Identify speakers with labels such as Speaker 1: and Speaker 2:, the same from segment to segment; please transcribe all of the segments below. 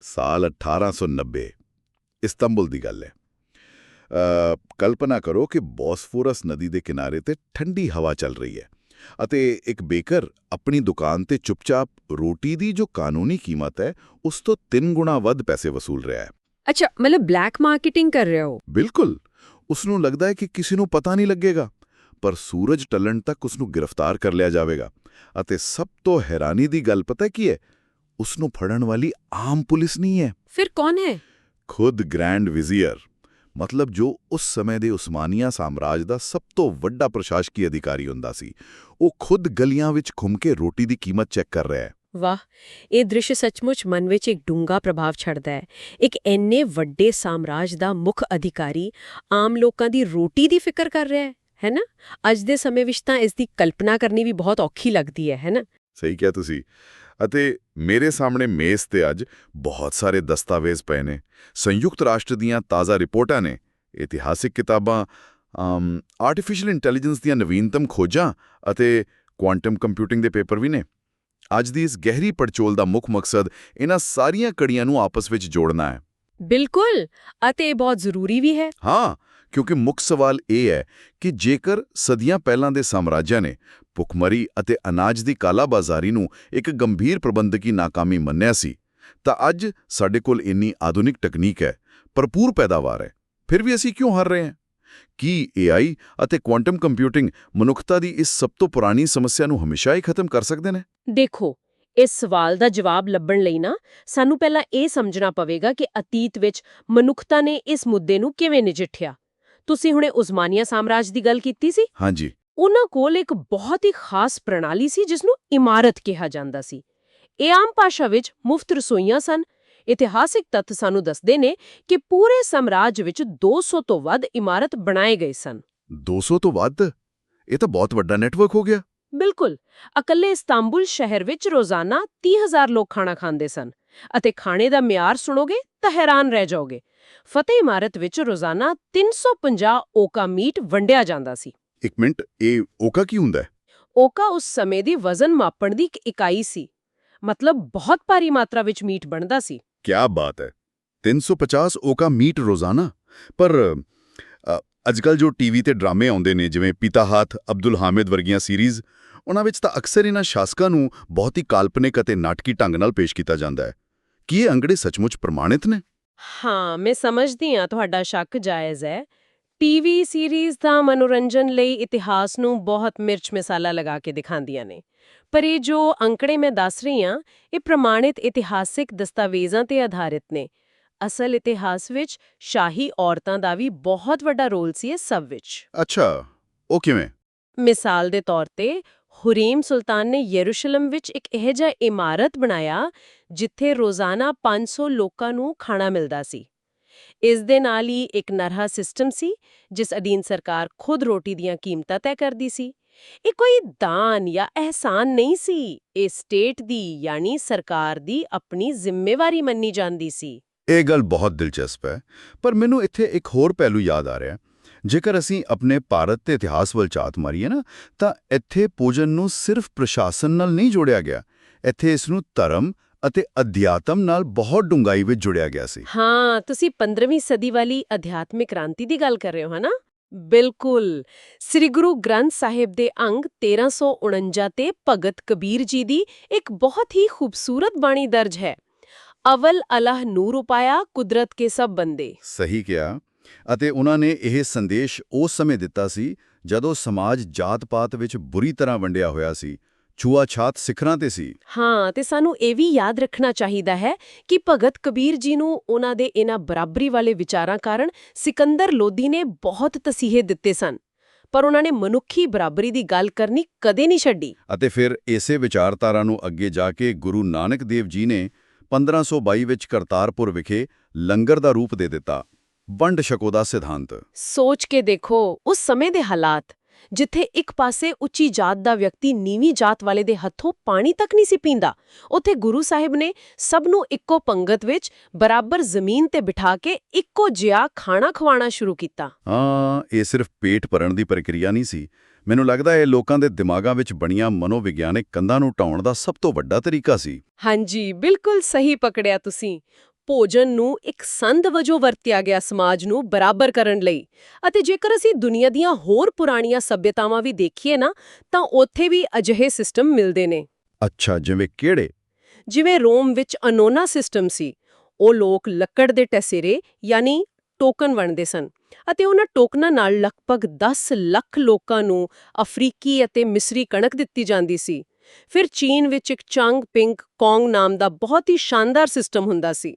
Speaker 1: ਸਾਲ 1890 ਇਸਤੰਬੁਲ ਦੀ ਗੱਲ ਹੈ। ਕਲਪਨਾ ਕਰੋ ਕਿ ਬੋਸਫੋਰਸ ਨਦੀ ਦੇ ਕਿਨਾਰੇ ਤੇ ਠੰਡੀ ਹਵਾ ਚੱਲ ਰਹੀ ਹੈ ਅਤੇ ਇੱਕ ਬੇਕਰ ਆਪਣੀ ਦੁਕਾਨ ਤੇ ਚੁੱਪਚਾਪ ਰੋਟੀ ਦੀ ਜੋ ਕਾਨੂੰਨੀ ਕੀਮਤ ਹੈ ਉਸ ਤੋਂ 3 ਗੁਣਾ ਵੱਧ ਪੈਸੇ ਵਸੂਲ ਰਿਹਾ ਹੈ।
Speaker 2: ਅੱਛਾ, ਮਤਲਬ ਬਲੈਕ ਮਾਰਕੀਟਿੰਗ ਕਰ ਰਹੇ ਹੋ?
Speaker 1: ਬਿਲਕੁਲ। ਉਸ ਨੂੰ ਲੱਗਦਾ ਹੈ ਕਿ ਕਿਸੇ ਨੂੰ ਪਤਾ ਨਹੀਂ ਲੱਗੇਗਾ, ਪਰ ਸੂਰਜ ਢਲਣ ਤੱਕ ਉਸ ਨੂੰ ਗ੍ਰਿਫਤਾਰ ਕਰ ਲਿਆ ਜਾਵੇਗਾ। ਅਤੇ ਸਭ ਤੋਂ ਹੈਰਾਨੀ ਦੀ ਗੱਲ ਪਤਾ ਕੀ ਹੈ? ਉਸ ਨੂੰ ਫੜਨ ਵਾਲੀ ਆਮ ਪੁਲਿਸ ਨਹੀਂ ਹੈ।
Speaker 2: ਫਿਰ ਕੌਣ ਹੈ?
Speaker 1: ਖੁਦ ਗ੍ਰੈਂਡ ਵਿਜ਼ੀਅਰ, ਮਤਲਬ ਜੋ ਉਸ ਸਮੇਂ ਦੇ ਉਸਮਾਨੀਆ ਸਾਮਰਾਜ ਦਾ ਸਭ ਤੋਂ ਵੱਡਾ ਪ੍ਰਸ਼ਾਸਕੀ ਅਧਿਕਾਰੀ ਹੁੰਦਾ ਸੀ। ਉਹ ਖੁਦ ਗਲੀਆਂ ਵਿੱਚ ਘੁੰਮ ਕੇ ਰੋਟੀ ਦੀ ਕੀਮਤ ਚੈੱਕ ਕਰ ਰਿਹਾ ਹੈ।
Speaker 2: ਵਾਹ, ਇਹ ਦ੍ਰਿਸ਼ ਸੱਚਮੁੱਚ ਮਨ ਵਿੱਚ ਇੱਕ ਡੂੰਘਾ ਪ੍ਰਭਾਵ ਛੱਡਦਾ ਹੈ। ਇੱਕ ਇੰਨੇ ਵੱਡੇ ਸਾਮਰਾਜ ਦਾ ਮੁੱਖ ਅਧਿਕਾਰੀ ਆਮ ਲੋਕਾਂ ਦੀ ਰੋਟੀ ਦੀ ਫਿਕਰ ਕਰ ਰਿਹਾ ਹੈ ਨਾ? ਅੱਜ ਦੇ ਸਮੇਂ ਵਿੱਚ ਤਾਂ ਇਸ ਦੀ ਕਲਪਨਾ ਕਰਨੀ ਵੀ ਬਹੁਤ ਔਖੀ ਲੱਗਦੀ ਹੈ ਨਾ?
Speaker 1: ਸਹੀ ਕਿਹਾ ਤੁਸੀਂ। ਅਤੇ ਮੇਰੇ ਸਾਹਮਣੇ ਮੇਜ਼ ਤੇ ਅੱਜ ਬਹੁਤ ਸਾਰੇ ਦਸਤਾਵੇਜ਼ ਪਏ ਨੇ। ਸੰਯੁਕਤ ਰਾਸ਼ਟਰ ਦੀਆਂ ਤਾਜ਼ਾ ਰਿਪੋਰਟਾਂ ਨੇ, ਇਤਿਹਾਸਿਕ ਕਿਤਾਬਾਂ, ਆਰਟੀਫੀਸ਼ੀਅਲ ਇੰਟੈਲੀਜੈਂਸ ਦੀਆਂ ਨਵੀਨਤਮ ਖੋਜਾਂ ਅਤੇ ਕੁਆਂਟਮ ਕੰਪਿਊਟਿੰਗ ਦੇ ਪੇਪਰ ਵੀ ਨੇ। ਅੱਜ ਦੀ ਇਸ ਗਹਿਰੀ ਪੜਚੋਲ ਦਾ ਮੁੱਖ ਮਕਸਦ ਇਹਨਾਂ ਸਾਰੀਆਂ ਕੜੀਆਂ ਨੂੰ ਆਪਸ ਵਿੱਚ ਜੋੜਨਾ ਹੈ।
Speaker 2: ਬਿਲਕੁਲ, ਅਤੇ ਇਹ ਬਹੁਤ ਜ਼ਰੂਰੀ ਵੀ ਹੈ।
Speaker 1: ਹਾਂ, ਕਿਉਂਕਿ ਮੁੱਖ ਸਵਾਲ ਇਹ ਹੈ ਕਿ ਜੇਕਰ ਸਦੀਆਂ ਪਹਿਲਾਂ ਦੇ ਸਾਮਰਾਜਾਂ ਨੇ ਭੁੱਖਮਰੀ ਅਤੇ ਅਨਾਜ ਦੀ ਕਾਲਾਬਾਜ਼ਾਰੀ ਨੂੰ ਇੱਕ ਗੰਭੀਰ ਪ੍ਰਬੰਧਕੀ ਨਾਕਾਮੀ ਮੰਨਿਆ ਸੀ, ਤਾਂ ਅੱਜ ਸਾਡੇ ਕੋਲ ਇੰਨੀ ਆਧੁਨਿਕ ਤਕਨੀਕ ਹੈ, ਭਰਪੂਰ ਪੈਦਾਵਾਰ ਹੈ, ਫਿਰ ਵੀ ਅਸੀਂ ਕਿਉਂ ਹਾਰ ਰਹੇ ਹਾਂ? ਕੀ AI ਅਤੇ ਕੁਆਂਟਮ ਕੰਪਿਊਟਿੰਗ ਮਨੁੱਖਤਾ ਦੀ ਇਸ ਸਭ ਤੋਂ ਪੁਰਾਣੀ ਸਮੱਸਿਆ ਨੂੰ ਹਮੇਸ਼ਾ ਹੀ ਖਤਮ ਕਰ ਸਕਦੇ ਨੇ?
Speaker 2: ਦੇਖੋ, ਇਸ ਸਵਾਲ ਦਾ ਜਵਾਬ ਲੱਭਣ ਲਈ ਨਾ ਸਾਨੂੰ ਪਹਿਲਾਂ ਇਹ ਸਮਝਣਾ ਪਵੇਗਾ ਕਿ ਅਤੀਤ ਵਿੱਚ ਮਨੁੱਖਤਾ ਨੇ ਇਸ ਮੁੱਦੇ ਨੂੰ ਕਿਵੇਂ ਨਜਿੱਠਿਆ। ਤੁਸੀਂ ਹੁਣੇ ਉਸਮਾਨੀਆ ਸਾਮਰਾਜ ਦੀ ਗੱਲ ਕੀਤੀ ਸੀ।
Speaker 1: ਹਾਂਜੀ।
Speaker 2: ਉਹਨਾਂ ਕੋਲ ਇੱਕ ਬਹੁਤ ਹੀ ਖਾਸ ਪ੍ਰਣਾਲੀ ਸੀ ਜਿਸ ਨੂੰ ਇਮਾਰਤ ਕਿਹਾ ਜਾਂਦਾ ਸੀ। ਇਹ ਆਮ ਭਾਸ਼ਾ ਵਿੱਚ ਮੁਫਤ ਰਸੋਈਆਂ ਸਨ। ਇਤਿਹਾਸਿਕ ਤੱਥ ਸਾਨੂੰ ਦੱਸਦੇ ਨੇ ਕਿ ਪੂਰੇ ਸਾਮਰਾਜ ਵਿੱਚ 200 ਤੋਂ ਵੱਧ ਇਮਾਰਤ ਬਣਾਏ ਗਏ ਸਨ।
Speaker 1: 200 ਤੋਂ ਵੱਧ? ਇਹ ਤਾਂ ਬਹੁਤ ਵੱਡਾ ਨੈਟਵਰਕ ਹੋ ਗਿਆ।
Speaker 2: ਬਿਲਕੁਲ। ਇਕੱਲੇ ਇਸਤਾਂਬੁਲ ਸ਼ਹਿਰ ਵਿੱਚ ਰੋਜ਼ਾਨਾ 30,000 ਲੋਕ ਖਾਣਾ ਖਾਂਦੇ ਸਨ। ਅਤੇ ਖਾਣੇ ਦਾ ਮਿਆਰ ਸੁਣੋਗੇ ਤਾਂ ਹੈਰਾਨ ਰਹਿ ਜਾਓਗੇ। ਫਤਿਹ ਇਮਾਰਤ ਵਿੱਚ ਰੋਜ਼ਾਨਾ 350 ਓਕਾ ਮੀਟ ਵੰਡਿਆ ਜਾਂਦਾ ਸੀ।
Speaker 1: ਇੱਕ ਮਿੰਟ, ਇਹ ਓਕਾ ਕੀ ਹੁੰਦਾ ਹੈ?
Speaker 2: ਓਕਾ ਉਸ ਸਮੇਂ ਦੀ ਵਜ਼ਨ ਮਾਪਣ ਦੀ ਇੱਕ ਇਕਾਈ ਸੀ। ਮਤਲਬ ਬਹੁਤ ਭਾਰੀ ਮਾਤਰਾ ਵਿੱਚ ਮੀਟ ਬਣਦਾ ਸੀ।
Speaker 1: ਕਿਆ ਬਾਤ ਹੈ! 350 ਓਕਾ ਮੀਟ ਰੋਜ਼ਾਨਾ। ਪਰ ਅੱਜਕੱਲ ਜੋ ਟੀਵੀ ਤੇ ਡਰਾਮੇ ਆਉਂਦੇ ਨੇ, ਜਿਵੇਂ ਪਿਤਾਹਾਥ, ਅਬਦੁਲ ਹਾਮਿਦ ਵਰਗੀਆਂ ਸੀਰੀਜ਼, ਉਹਨਾਂ ਵਿੱਚ ਤਾਂ ਅਕਸਰ ਇਹਨਾਂ ਸ਼ਾਸਕਾਂ ਨੂੰ ਬਹੁਤ ਹੀ ਕਾਲਪਨਿਕ ਅਤੇ ਨਾਟਕੀ ਢੰਗ ਨਾਲ ਪੇਸ਼ ਕੀਤਾ ਜਾਂਦਾ ਹੈ। ਕੀ ਇਹ ਅੰਕੜੇ ਸੱਚਮੁੱਚ ਪ੍ਰਮਾਣਿਤ ਨੇ?
Speaker 2: ਹਾਂ, ਮੈਂ ਸਮਝਦੀ ਹਾਂ ਤੁਹਾਡਾ ਸ਼ੱਕ ਜਾਇਜ਼ ਹੈ। ਟੀਵੀ ਸੀਰੀਜ਼ ਤਾਂ ਮਨੋਰੰਜਨ ਲਈ ਇਤਿਹਾਸ ਨੂੰ ਬਹੁਤ ਮਿਰਚ ਮਸਾਲਾ ਲਗਾ ਕੇ ਦਿਖਾਉਂਦੀਆਂ ਨੇ। ਪਰ ਇਹ ਜੋ ਅੰਕੜੇ ਮੈਂ ਦੱਸ ਰਹੀ ਹਾਂ, ਇਹ ਪ੍ਰਮਾਣਿਤ ਇਤਿਹਾਸਿਕ ਦਸਤਾਵੇਜ਼ਾਂ ਤੇ ਆਧਾਰਿਤ ਨੇ। ਅਸਲ ਇਤਿਹਾਸ ਵਿੱਚ ਸ਼ਾਹੀ ਔਰਤਾਂ ਦਾ ਵੀ ਬਹੁਤ ਵੱਡਾ ਰੋਲ ਸੀ ਇਸ ਸਭ ਵਿੱਚ।
Speaker 1: ਅੱਛਾ, ਉਹ ਕਿਵੇਂ?
Speaker 2: ਮਿਸਾਲ ਦੇ ਤੌਰ ਤੇ ਹੁਰੀਮ ਸੁਲਤਾਨ ਨੇ ਯਰੂਸ਼ਲਮ ਵਿੱਚ ਇੱਕ ਇਹੋ ਜਿਹਾ ਇਮਾਰਤ ਬਣਾਇਆ ਜਿੱਥੇ ਰੋਜ਼ਾਨਾ 500 ਲੋਕਾਂ ਨੂੰ ਖਾਣਾ ਮਿਲਦਾ ਸੀ। ਇਸ ਦੇ ਨਾਲ ਹੀ ਇੱਕ ਨਰਹਾ ਸਿਸਟਮ ਸੀ ਜਿਸ ਅਧੀਨ ਸਰਕਾਰ ਖੁਦ ਰੋਟੀ ਦੀਆਂ ਕੀਮਤਾਂ ਤੈਅ ਕਰਦੀ ਸੀ। ਇਹ ਕੋਈ ਦਾਨ ਜਾਂ ਅਹਿਸਾਨ ਨਹੀਂ ਸੀ, ਇਹ ਸਟੇਟ ਦੀ ਯਾਨੀ ਸਰਕਾਰ ਦੀ ਆਪਣੀ ਜ਼ਿੰਮੇਵਾਰੀ ਮੰਨੀ ਜਾਂਦੀ ਸੀ।
Speaker 1: ਇਹ ਗੱਲ ਬਹੁਤ ਦਿਲਚਸਪ ਹੈ, ਪਰ ਮੈਨੂੰ ਇੱਥੇ ਇੱਕ ਹੋਰ ਪਹਿਲੂ ਯਾਦ ਆ ਰਿਹਾ। ਜੇਕਰ ਅਸੀਂ ਆਪਣੇ ਭਾਰਤ ਦੇ ਇਤਿਹਾਸ ਵੱਲ ਝਾਤ ਮਾਰੀਏ ਨਾ, ਤਾਂ ਇੱਥੇ ਭੋਜਨ ਨੂੰ ਸਿਰਫ ਪ੍ਰਸ਼ਾਸਨ ਨਾਲ ਨਹੀਂ ਜੋੜਿਆ ਗਿਆ। ਇੱਥੇ ਇਸ ਨੂੰ ਧਰਮ ਅਤੇ ਅਧਿਆਤਮ ਨਾਲ ਬਹੁਤ ਡੂੰਘਾਈ ਵਿੱਚ ਜੁੜਿਆ ਗਿਆ ਸੀ।
Speaker 2: ਹਾਂ, ਤੁਸੀਂ 15ਵੀਂ ਸਦੀ ਵਾਲੀ ਅਧਿਆਤਮਿਕ ਕ੍ਰਾਂਤੀ ਦੀ ਗੱਲ ਕਰ ਰਹੇ ਹੋ, ਹਨਾ? ਬਿਲਕੁਲ। ਸ੍ਰੀ ਗੁਰੂ ਗ੍ਰੰਥ ਸਾਹਿਬ ਦੇ ਅੰਗ 1349 ਤੇ ਭਗਤ ਕਬੀਰ ਜੀ ਦੀ ਇੱਕ ਬਹੁਤ ਹੀ ਖੂਬਸੂਰਤ ਬਾਣੀ ਦਰਜ ਹੈ। ਅਵਲ ਅਲਹ ਨੂਰ ਉਪਾਇਆ ਕੁਦਰਤ ਕੇ ਸਭ ਬੰਦੇ।
Speaker 1: ਸਹੀ ਕਿਹਾ। ਅਤੇ ਉਹਨਾਂ ਨੇ ਇਹ ਸੰਦੇਸ਼ ਉਸ ਸਮੇਂ ਦਿੱਤਾ ਸੀ ਜਦੋਂ ਸਮਾਜ ਜਾਤ-ਪਾਤ ਵਿੱਚ ਬੁਰੀ ਤਰ੍ਹਾਂ ਵੰਡਿਆ ਹੋਇਆ ਸੀ, ਛੂਆ-ਛਾਤ ਸਿਖਰਾਂ ਤੇ ਸੀ।
Speaker 2: ਹਾਂ, ਤੇ ਸਾਨੂੰ ਇਹ ਵੀ ਯਾਦ ਰੱਖਣਾ ਚਾਹੀਦਾ ਹੈ ਕਿ ਭਗਤ ਕਬੀਰ ਜੀ ਨੂੰ ਉਹਨਾਂ ਦੇ ਇਹਨਾਂ ਬਰਾਬਰੀ ਵਾਲੇ ਵਿਚਾਰਾਂ ਕਾਰਨ ਸਿਕੰਦਰ ਲੋਧੀ ਨੇ ਬਹੁਤ ਤਸੀਹੇ ਦਿੱਤੇ ਸਨ, ਪਰ ਉਹਨਾਂ ਨੇ ਮਨੁੱਖੀ ਬਰਾਬਰੀ ਦੀ ਗੱਲ ਕਰਨੀ ਕਦੇ ਨਹੀਂ ਛੱਡੀ। ਅਤੇ
Speaker 1: ਫਿਰ ਇਸੇ ਵਿਚਾਰਧਾਰਾ ਨੂੰ ਅੱਗੇ ਜਾ ਕੇ ਗੁਰੂ ਨਾਨਕ ਦੇਵ ਜੀ ਨੇ 1522 ਵਿੱਚ ਕਰਤਾਰਪੁਰ ਵਿਖੇ ਲੰਗਰ ਦਾ ਰੂਪ ਦੇ ਦਿੱਤਾ। ਵੰਡ ਛਕੋ ਦਾ ਸਿਧਾਂਤ।
Speaker 2: ਸੋਚ ਕੇ ਦੇਖੋ ਉਸ ਸਮੇਂ ਦੇ ਹਾਲਾਤ, ਜਿੱਥੇ ਇੱਕ ਪਾਸੇ ਉੱਚੀ ਜਾਤ ਦਾ ਵਿਅਕਤੀ ਨੀਵੀਂ ਜਾਤ ਵਾਲੇ ਦੇ ਹੱਥੋਂ ਪਾਣੀ ਤੱਕ ਨਹੀਂ ਸੀ ਪੀਂਦਾ, ਉੱਥੇ ਗੁਰੂ ਸਾਹਿਬ ਨੇ ਸਭ ਨੂੰ ਇੱਕੋ ਪੰਗਤ ਵਿੱਚ ਬਰਾਬਰ ਜ਼ਮੀਨ ਤੇ ਬਿਠਾ ਕੇ ਇੱਕੋ ਜਿਹਾ ਖਾਣਾ ਖਵਾਉਣਾ ਸ਼ੁਰੂ ਕੀਤਾ।
Speaker 1: ਹਾਂ, ਇਹ ਸਿਰਫ ਪੇਟ ਭਰਨ ਦੀ ਪ੍ਰਕਿਰਿਆ ਨਹੀਂ ਸੀ। ਮੈਨੂੰ ਲੱਗਦਾ ਇਹ ਲੋਕਾਂ ਦੇ ਦਿਮਾਗਾਂ ਵਿੱਚ ਬਣੀਆਂ ਮਨੋਵਿਗਿਆਨਿਕ ਕੰਧਾਂ ਨੂੰ ਢਾਉਣ ਦਾ ਸਭ ਤੋਂ ਵੱਡਾ ਤਰੀਕਾ ਸੀ।
Speaker 2: ਹਾਂਜੀ, ਬਿਲਕੁਲ ਸਹੀ ਪਕੜਿਆ ਤੁਸੀਂ। ਭੋਜਨ ਨੂੰ ਇੱਕ ਸੰਦ ਵਜੋਂ ਵਰਤਿਆ ਗਿਆ ਸਮਾਜ ਨੂੰ ਬਰਾਬਰ ਕਰਨ ਲਈ। ਅਤੇ ਜੇਕਰ ਅਸੀਂ ਦੁਨੀਆ ਦੀਆਂ ਹੋਰ ਪੁਰਾਣੀਆਂ ਸੱਭਿਅਤਾਵਾਂ ਵੀ ਦੇਖੀਏ ਨਾ, ਤਾਂ ਉੱਥੇ ਵੀ ਅਜਿਹੇ ਸਿਸਟਮ ਮਿਲਦੇ ਨੇ।
Speaker 1: ਅੱਛਾ, ਜਿਵੇਂ ਕਿਹੜੇ?
Speaker 2: ਜਿਵੇਂ ਰੋਮ ਵਿੱਚ ਅਨੋਨਾ ਸਿਸਟਮ ਸੀ। ਉਹ ਲੋਕ ਲੱਕੜ ਦੇ ਟੈਸੇਰੇ ਯਾਨੀ ਟੋਕਨ ਵੰਡਦੇ ਸਨ ਅਤੇ ਉਹਨਾਂ ਟੋਕਨਾਂ ਨਾਲ ਲਗਭਗ 10 ਲੱਖ ਲੋਕਾਂ ਨੂੰ ਅਫਰੀਕੀ ਅਤੇ ਮਿਸਰੀ ਕਣਕ ਦਿੱਤੀ ਜਾਂਦੀ ਸੀ। ਫਿਰ ਚੀਨ ਵਿੱਚ ਇੱਕ ਚੰਗ ਪਿੰਗ ਕੌਂਗ ਨਾਮ ਦਾ ਬਹੁਤ ਹੀ ਸ਼ਾਨਦਾਰ ਸਿਸਟਮ ਹੁੰਦਾ ਸੀ।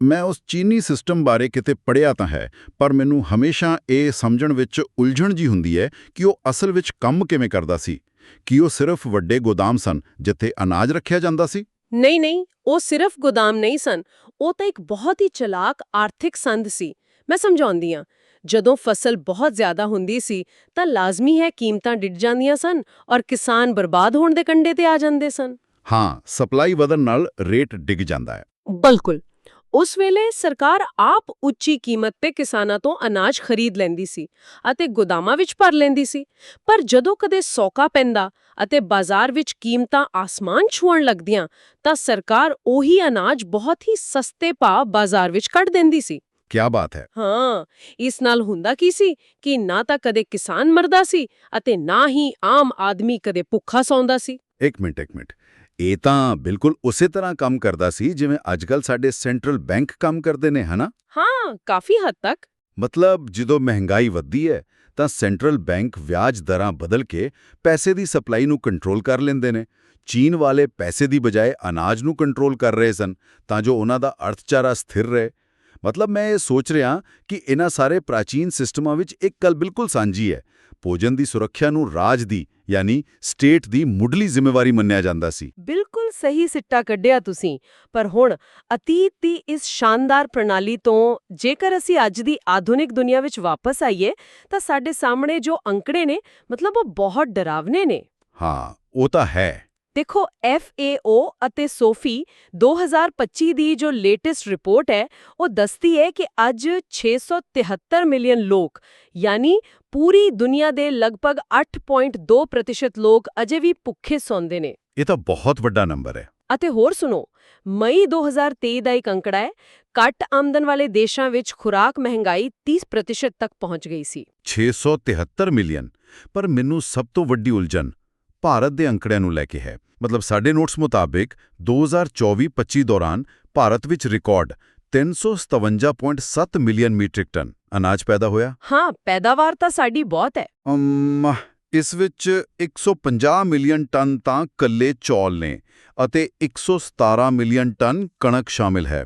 Speaker 1: ਮੈਂ ਉਸ ਚੀਨੀ ਸਿਸਟਮ ਬਾਰੇ ਕਿਤੇ ਪੜ੍ਹਿਆ ਤਾਂ ਹੈ, ਪਰ ਮੈਨੂੰ ਹਮੇਸ਼ਾ ਇਹ ਸਮਝਣ ਵਿੱਚ ਉਲਝਣ ਜੀ ਹੁੰਦੀ ਹੈ ਕਿ ਉਹ ਅਸਲ ਵਿੱਚ ਕੰਮ ਕਿਵੇਂ ਕਰਦਾ ਸੀ। ਕੀ ਉਹ ਸਿਰਫ ਵੱਡੇ ਗੋਦਾਮ ਸਨ ਜਿੱਥੇ ਅਨਾਜ ਰੱਖਿਆ ਜਾਂਦਾ ਸੀ?
Speaker 2: ਨਹੀਂ, ਉਹ ਸਿਰਫ ਗੋਦਾਮ ਨਹੀਂ ਸਨ। ਉਹ ਤਾਂ ਇੱਕ ਬਹੁਤ ਹੀ ਚਲਾਕ ਆਰਥਿਕ ਸੰਦ ਸੀ। ਮੈਂ ਸਮਝਾਉਂਦੀ ਹਾਂ। ਜਦੋਂ ਫਸਲ ਬਹੁਤ ਜ਼ਿਆਦਾ ਹੁੰਦੀ ਸੀ ਤਾਂ ਲਾਜ਼ਮੀ ਹੈ ਕੀਮਤਾਂ ਡਿੱਗ ਜਾਂਦੀਆਂ ਸਨ ਔਰ ਕਿਸਾਨ ਬਰਬਾਦ ਹੋਣ ਦੇ ਕੰਢੇ ਤੇ ਆ ਜਾਂਦੇ ਸਨ।
Speaker 1: ਹਾਂ, ਸਪਲਾਈ ਵਧਣ ਨਾਲ ਰੇਟ ਡਿੱਗ ਜਾਂਦਾ ਹੈ।
Speaker 2: ਬਿਲਕੁਲ। ਉਸ ਵੇਲੇ ਸਰਕਾਰ ਆਪ ਉੱਚੀ ਕੀਮਤ ਤੇ ਕਿਸਾਨਾਂ ਤੋਂ ਅਨਾਜ ਖਰੀਦ ਲੈਂਦੀ ਸੀ ਅਤੇ ਗੋਦਾਮਾਂ ਵਿੱਚ ਭਰ ਲੈਂਦੀ ਸੀ। ਪਰ ਜਦੋਂ ਕਦੇ ਸੌਕਾ ਪੈਂਦਾ ਅਤੇ ਬਾਜ਼ਾਰ ਵਿੱਚ ਕੀਮਤਾਂ ਆਸਮਾਨ ਛੂਹਣ ਲੱਗਦੀਆਂ, ਤਾਂ ਸਰਕਾਰ ਉਹੀ ਅਨਾਜ ਬਹੁਤ ਹੀ ਸਸਤੇ ਭਾਅ ਬਾਜ਼ਾਰ ਵਿੱਚ ਕੱਢ ਦਿੰਦੀ ਸੀ।
Speaker 1: ਕਿਆ ਬਾਤ ਹੈ।
Speaker 2: ਹਾਂ, ਇਸ ਨਾਲ ਹੁੰਦਾ ਕੀ ਸੀ ਕਿ ਨਾ ਤਾਂ ਕਦੇ ਕਿਸਾਨ ਮਰਦਾ ਸੀ ਅਤੇ ਨਾ ਹੀ ਆਮ ਆਦਮੀ ਕਦੇ ਭੁੱਖਾ ਸੌਂਦਾ ਸੀ।
Speaker 1: ਇੱਕ ਮਿੰਟ। ਇਹ ਤਾਂ ਬਿਲਕੁਲ ਉਸੇ ਤਰ੍ਹਾਂ ਕੰਮ ਕਰਦਾ ਸੀ ਜਿਵੇਂ ਅੱਜਕੱਲ ਸਾਡੇ ਸੈਂਟਰਲ ਬੈਂਕ ਕੰਮ ਕਰਦੇ ਨੇ, ਹਨਾ?
Speaker 2: ਹਾਂ, ਕਾਫੀ ਹੱਦ ਤੱਕ।
Speaker 1: ਮਤਲਬ ਜਦੋਂ ਮਹਿੰਗਾਈ ਵੱਧਦੀ ਹੈ ਤਾਂ ਸੈਂਟਰਲ ਬੈਂਕ ਵਿਆਜ ਦਰਾਂ ਬਦਲ ਕੇ ਪੈਸੇ ਦੀ ਸਪਲਾਈ ਨੂੰ ਕੰਟਰੋਲ ਕਰ ਲੈਂਦੇ ਨੇ। ਚੀਨ ਵਾਲੇ ਪੈਸੇ ਦੀ ਬਜਾਏ ਅਨਾਜ ਨੂੰ ਕੰਟਰੋਲ ਕਰ ਰਹੇ ਸਨ ਤਾਂ ਜੋ ਉਹਨਾਂ ਦਾ ਅਰਥਚਾਰਾ ਸਥਿਰ ਰਹੇ। ਮਤਲਬ ਮੈਂ ਇਹ ਸੋਚ ਰਿਹਾ ਕਿ ਇਹਨਾਂ ਸਾਰੇ ਪ੍ਰਾਚੀਨ ਸਿਸਟਮਾਂ ਵਿੱਚ ਇੱਕ ਗੱਲ ਬਿਲਕੁਲ ਸਾਂਝੀ ਹੈ। ਭੋਜਨ ਦੀ ਸੁਰੱਖਿਆ ਨੂੰ ਰਾਜ ਦੀ ਯਾਨੀ ਸਟੇਟ ਦੀ ਮੁੱਢਲੀ ਜ਼ਿੰਮੇਵਾਰੀ ਮੰਨਿਆ ਜਾਂਦਾ ਸੀ।
Speaker 2: ਬਿਲਕੁਲ ਸਹੀ ਸਿੱਟਾ ਕੱਢਿਆ ਤੁਸੀਂ। ਪਰ ਹੁਣ ਅਤੀਤ ਦੀ ਇਸ ਸ਼ਾਨਦਾਰ ਪ੍ਰਣਾਲੀ ਤੋਂ ਜੇਕਰ ਅਸੀਂ ਅੱਜ ਦੀ ਆਧੁਨਿਕ ਦੁਨੀਆ ਵਿੱਚ ਵਾਪਸ ਆਈਏ ਤਾਂ ਸਾਡੇ ਸਾਹਮਣੇ ਜੋ ਅੰਕੜੇ ਨੇ, ਮਤਲਬ ਉਹ ਬਹੁਤ ਡਰਾਵਨੇ ਨੇ।
Speaker 1: ਹਾਂ, ਉਹ ਤਾਂ ਹੈ।
Speaker 2: ਦੇਖੋ, FAO ਅਤੇ ਸੋਫੀ 2025 ਦੀ ਜੋ ਲੇਟੈਸਟ ਰਿਪੋਰਟ ਹੈ, ਉਹ ਦੱਸਦੀ ਹੈ ਕਿ ਅੱਜ 673 ਮਿਲੀਅਨ ਲੋਕ ਯਾਨੀ ਪੂਰੀ ਦੁਨੀਆ ਦੇ ਲਗਭਗ 8.2% ਲੋਕ ਅਜੇ ਵੀ ਭੁੱਖੇ ਸੌਂਦੇ ਨੇ।
Speaker 1: ਇਹ ਤਾਂ ਬਹੁਤ ਵੱਡਾ ਨੰਬਰ ਹੈ।
Speaker 2: ਅਤੇ ਹੋਰ ਸੁਣੋ, ਮਈ 2023 ਦਾ ਇੱਕ ਅੰਕੜਾ ਹੈ, ਘੱਟ ਆਮਦਨ ਵਾਲੇ ਦੇਸ਼ਾਂ ਵਿੱਚ ਖੁਰਾਕ ਮਹਿੰਗਾਈ 30% ਤੱਕ ਪਹੁੰਚ ਗਈ ਸੀ।
Speaker 1: 673 ਮਿਲੀਅਨ। ਪਰ ਮੈਨੂੰ ਸਭ ਤੋਂ ਵੱਡੀ ਉਲਝਣ ਭਾਰਤ ਦੇ ਅੰਕੜਿਆਂ ਨੂੰ ਲੈ ਕੇ ਹੈ। ਮਤਲਬ ਸਾਡੇ ਨੋਟਸ ਮੁਤਾਬਿਕ 2024-25 ਦੌਰਾਨ ਭਾਰਤ ਵਿੱਚ ਰਿਕਾਰਡ 357.7 ਮਿਲੀਅਨ ਮੀਟ੍ਰਿਕ ਟਨ ਅਨਾਜ ਪੈਦਾ ਹੋਇਆ।
Speaker 2: ਹਾਂ, ਪੈਦਾਵਾਰ ਤਾਂ ਸਾਡੀ ਬਹੁਤ ਹੈ।
Speaker 1: ਇਸ ਵਿੱਚ 150 ਮਿਲੀਅਨ ਟਨ ਤਾਂ ਕੱਲੇ ਚੌਲ ਨੇ ਅਤੇ 117 ਮਿਲੀਅਨ ਟਨ ਕਣਕ ਸ਼ਾਮਿਲ ਹੈ।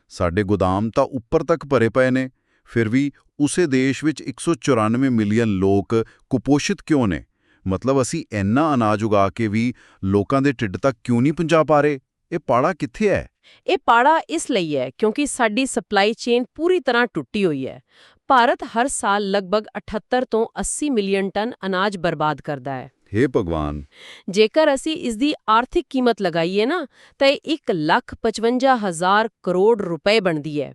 Speaker 1: ਸਾਡੇ ਗੋਦਾਮ ਤਾਂ ਉੱਪਰ ਤੱਕ ਭਰੇ ਪਏ ਨੇ। ਫਿਰ ਵੀ ਉਸੇ ਦੇਸ਼ ਵਿੱਚ 194 ਮਿਲੀਅਨ ਲੋਕ ਕੁਪੋਸ਼ਿਤ ਕਿਉਂ ਨੇ? ਮਤਲਬ ਅਸੀਂ ਇੰਨਾ ਅਨਾਜ ਉਗਾ ਕੇ ਵੀ ਲੋਕਾਂ ਦੇ ਢਿੱਡ ਤੱਕ ਕਿਉਂ ਨਹੀਂ ਪਹੁੰਚਾ ਪਾ ਰਹੇ? ਇਹ ਪਾੜਾ ਕਿੱਥੇ ਹੈ?
Speaker 2: ਇਹ ਪਾੜਾ ਇਸ ਲਈ ਹੈ ਕਿਉਂਕਿ ਸਾਡੀ ਸਪਲਾਈ ਚੇਨ ਪੂਰੀ ਤਰ੍ਹਾਂ ਟੁੱਟੀ ਹੋਈ ਹੈ। ਭਾਰਤ ਹਰ ਸਾਲ ਲਗਭਗ 78 ਤੋਂ 80 ਮਿਲੀਅਨ ਟਨ ਅਨਾਜ ਬਰਬਾਦ ਕਰਦਾ ਹੈ।
Speaker 1: ਹੇ ਭਗਵਾਨ!
Speaker 2: ਜੇਕਰ ਅਸੀਂ ਇਸ ਦੀ ਆਰਥਿਕ ਕੀਮਤ ਲਗਾਈਏ ਨਾ, ਤਾਂ ਇਹ 1,55,000 ਕਰੋੜ ਰੁਪਏ ਬਣਦੀ ਹੈ।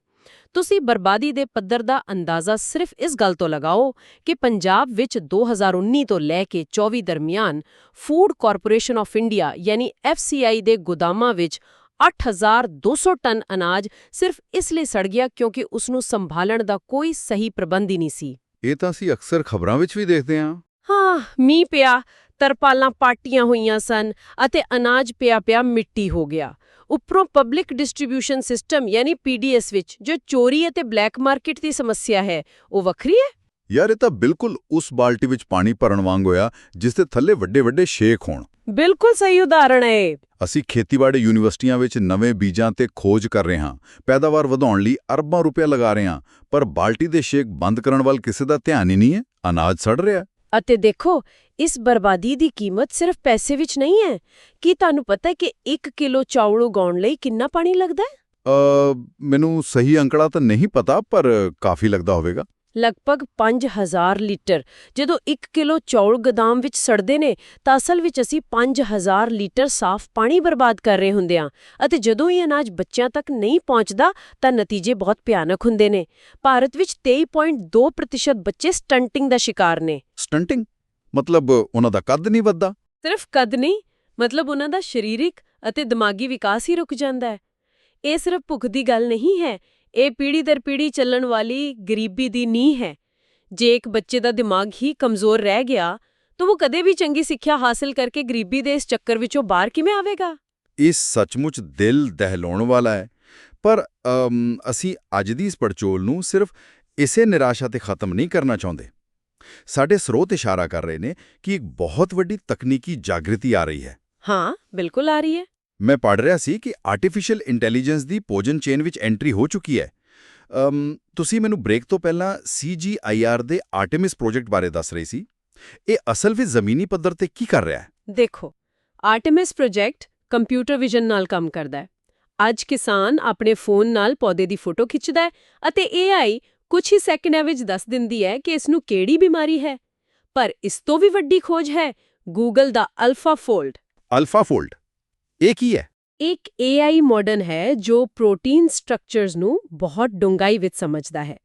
Speaker 2: ਤੁਸੀਂ ਬਰਬਾਦੀ ਦੇ ਪੱਧਰ ਦਾ ਅੰਦਾਜ਼ਾ ਸਿਰਫ ਇਸ ਗੱਲ ਤੋਂ ਲਗਾਓ ਕਿ ਪੰਜਾਬ ਵਿੱਚ 2019 ਤੋਂ ਲੈ ਕੇ 24 ਦਰਮਿਆਨ ਫੂਡ ਕਾਰਪੋਰੇਸ਼ਨ ਆਫ ਇੰਡੀਆ ਯਾਨੀ FCI ਦੇ ਗੋਦਾਮਾਂ ਵਿੱਚ 8,200 ਟਨ ਅਨਾਜ ਸਿਰਫ ਇਸ ਲਈ ਸੜ ਗਿਆ ਕਿਉਂਕਿ ਉਸ ਨੂੰ ਸੰਭਾਲਣ ਦਾ ਕੋਈ ਸਹੀ ਪ੍ਰਬੰਧ ਹੀ ਨਹੀਂ ਸੀ।
Speaker 1: ਇਹ ਤਾਂ ਅਸੀਂ ਅਕਸਰ ਖਬਰਾਂ ਵਿੱਚ ਵੀ ਦੇਖਦੇ ਹਾਂ।
Speaker 2: ਹਾਂ, ਮੀਂਹ ਪਿਆ, ਤਰਪਾਲਾਂ ਪਾਟੀਆਂ ਹੋਈਆਂ ਸਨ ਅਤੇ ਅਨਾਜ ਪਿਆ ਮਿੱਟੀ ਹੋ ਗਿਆ। ਉੱਪਰੋਂ ਪਬਲਿਕ ਡਿਸਟ੍ਰੀਬਿਊਸ਼ਨ ਸਿਸਟਮ ਯਾਨੀ PDS ਵਿੱਚ ਜੋ ਚੋਰੀ ਅਤੇ ਬਲੈਕ ਮਾਰਕੀਟ ਦੀ ਸਮੱਸਿਆ ਹੈ, ਉਹ ਵੱਖਰੀ ਹੈ।
Speaker 1: ਯਾਰ, ਇਹ ਤਾਂ ਬਿਲਕੁਲ ਉਸ ਬਾਲਟੀ ਵਿੱਚ ਪਾਣੀ ਭਰਨ ਵਾਂਗ ਹੋਇਆ ਜਿਸ ਦੇ ਥੱਲੇ ਵੱਡੇ-ਵੱਡੇ ਛੇਕ ਹੋਣ।
Speaker 2: ਬਿਲਕੁਲ ਸਹੀ ਉਦਾਹਰਣ ਹੈ।
Speaker 1: ਅਸੀਂ ਖੇਤੀਬਾੜੀ ਯੂਨੀਵਰਸਿਟੀਆਂ ਵਿੱਚ ਨਵੇਂ ਬੀਜਾਂ ਤੇ ਖੋਜ ਕਰ ਰਹੇ ਹਾਂ, ਪੈਦਾਵਾਰ ਵਧਾਉਣ ਲਈ ਅਰਬਾਂ ਰੁਪਏ ਲਗਾ ਰਹੇ ਹਾਂ, ਪਰ ਬਾਲਟੀ ਦੇ ਛੇਕ ਬੰਦ ਕਰਨ ਵੱਲ ਕਿਸੇ ਦਾ ਧਿਆਨ ਹੀ ਨਹੀਂ ਹੈ। ਅਨਾਜ ਸੜ ਰਿਹਾ।
Speaker 2: ਅਤੇ ਦੇਖੋ, ਇਸ ਬਰਬਾਦੀ ਦੀ ਕੀਮਤ ਸਿਰਫ ਪੈਸੇ ਵਿੱਚ ਨਹੀਂ ਹੈ। ਕੀ ਤੁਹਾਨੂੰ ਪਤਾ ਹੈ ਕਿ 1 ਕਿਲੋ ਚਾਵਲ ਉਗਾਉਣ ਲਈ ਕਿੰਨਾ ਪਾਣੀ ਲੱਗਦਾ ਹੈ?
Speaker 1: ਮੈਨੂੰ ਸਹੀ ਅੰਕੜਾ ਤਾਂ ਨਹੀਂ ਪਤਾ, ਪਰ ਕਾਫੀ ਲੱਗਦਾ ਹੋਵੇਗਾ।
Speaker 2: ਲਗਭਗ 5000 ਲੀਟਰ। ਜਦੋਂ 1 ਕਿਲੋ ਚੌਲ ਗੋਦਾਮ ਵਿੱਚ ਸੜਦੇ ਨੇ ਤਾਂ ਅਸਲ ਵਿੱਚ ਅਸੀਂ 5000 ਲੀਟਰ ਸਾਫ਼ ਪਾਣੀ ਬਰਬਾਦ ਕਰ ਰਹੇ ਹੁੰਦੇ ਹਾਂ। ਅਤੇ ਜਦੋਂ ਇਹ ਅਨਾਜ ਬੱਚਿਆਂ ਤੱਕ ਨਹੀਂ ਪਹੁੰਚਦਾ ਤਾਂ ਨਤੀਜੇ ਬਹੁਤ ਭਿਆਨਕ ਹੁੰਦੇ ਨੇ। ਭਾਰਤ ਵਿੱਚ 23.2% ਬੱਚੇ ਸਟੰਟਿੰਗ ਦਾ ਸ਼ਿਕਾਰ ਨੇ।
Speaker 1: ਸਟੰਟਿੰਗ ਮਤਲਬ ਉਹਨਾਂ ਦਾ ਕੱਦ ਨਹੀਂ ਵੱਧਦਾ?
Speaker 2: ਸਿਰਫ ਕੱਦ ਨਹੀਂ, ਮਤਲਬ ਉਹਨਾਂ ਦਾ ਸਰੀਰਕ ਅਤੇ ਦਿਮਾਗੀ ਵਿਕਾਸ ਹੀ ਰੁਕ ਜਾਂਦਾ ਹੈ। ਇਹ ਸਿਰਫ ਭੁੱਖ ਦੀ ਗੱਲ ਨਹੀਂ ਹੈ, ਇਹ ਪੀੜ੍ਹੀ ਦਰ ਪੀੜ੍ਹੀ ਚੱਲਣ ਵਾਲੀ ਗਰੀਬੀ ਦੀ ਨੀਂਹ ਹੈ। ਜੇ ਇੱਕ ਬੱਚੇ ਦਾ ਦਿਮਾਗ ਹੀ ਕਮਜ਼ੋਰ ਰਹਿ ਗਿਆ ਤਾਂ ਉਹ ਕਦੇ ਵੀ ਚੰਗੀ ਸਿੱਖਿਆ ਹਾਸਲ ਕਰਕੇ ਗਰੀਬੀ ਦੇ ਇਸ ਚੱਕਰ ਵਿੱਚੋਂ ਬਾਹਰ ਕਿਵੇਂ ਆਵੇਗਾ?
Speaker 3: ਇਹ ਸੱਚਮੁੱਚ ਦਿਲ ਦਹਿਲਾਉਣ ਵਾਲਾ ਹੈ। ਪਰ ਅਸੀਂ ਅੱਜ ਦੀ ਇਸ ਪੜਚੋਲ ਨੂੰ ਸਿਰਫ ਇਸੇ ਨਿਰਾਸ਼ਾ ਤੇ ਖਤਮ ਨਹੀਂ ਕਰਨਾ ਚਾਹੁੰਦੇ। ਸਾਡੇ ਸਰੋਤ ਇਸ਼ਾਰਾ ਕਰ ਰਹੇ ਨੇ ਕਿ ਇੱਕ ਬਹੁਤ ਵੱਡੀ ਤਕਨੀਕੀ ਜਾਗ੍ਰਿਤੀ ਆ ਰਹੀ ਹੈ।
Speaker 2: ਹਾਂ, ਬਿਲਕੁਲ ਆ ਰਹੀ ਹੈ।
Speaker 3: ਮੈਂ ਪੜ੍ਹ ਰਿਹਾ ਸੀ ਕਿ ਆਰਟੀਫੀਸ਼ੀਅਲ ਇੰਟੈਲੀਜੈਂਸ ਦੀ ਭੋਜਨ ਚੇਨ ਵਿੱਚ ਐਂਟਰੀ ਹੋ ਚੁੱਕੀ ਹੈ। ਤੁਸੀਂ ਮੈਨੂੰ ਬ੍ਰੇਕ ਤੋਂ ਪਹਿਲਾਂ CGIAR ਦੇ ਆਰਟੇਮਿਸ ਪ੍ਰੋਜੈਕਟ ਬਾਰੇ ਦੱਸ ਰਹੇ ਸੀ। ਇਹ ਅਸਲ ਵਿੱਚ ਜ਼ਮੀਨੀ ਪੱਧਰ ਤੇ ਕੀ ਕਰ ਰਿਹਾ ਹੈ?
Speaker 2: ਦੇਖੋ, ਆਰਟੇਮਿਸ ਪ੍ਰੋਜੈਕਟ ਕੰਪਿਊਟਰ ਵਿਜ਼ਨ ਨਾਲ ਕੰਮ ਕਰਦਾ ਹੈ। ਅੱਜ ਕਿਸਾਨ ਆਪਣੇ ਫੋਨ ਨਾਲ ਪੌਦੇ ਦੀ ਫੋਟੋ ਖਿੱਚਦਾ ਹੈ ਅਤੇ AI ਕੁਝ ਹੀ ਸੈਕਿੰਡਾਂ ਵਿੱਚ ਦੱਸ ਦਿੰਦੀ ਹੈ ਕਿ ਇਸ ਨੂੰ ਕਿਹੜੀ ਬਿਮਾਰੀ ਹੈ। ਪਰ ਇਸ ਤੋਂ ਵੀ ਵੱਡੀ ਖੋਜ ਹੈ ਗੂਗਲ ਦਾ AlphaFold।
Speaker 3: AlphaFold ਇਹ ਕੀ ਹੈ?
Speaker 2: ਇੱਕ AI ਮਾਡਲ ਹੈ ਜੋ ਪ੍ਰੋਟੀਨ ਸਟਰਕਚਰਸ ਨੂੰ ਬਹੁਤ ਡੂੰਘਾਈ ਵਿੱਚ ਸਮਝਦਾ ਹੈ।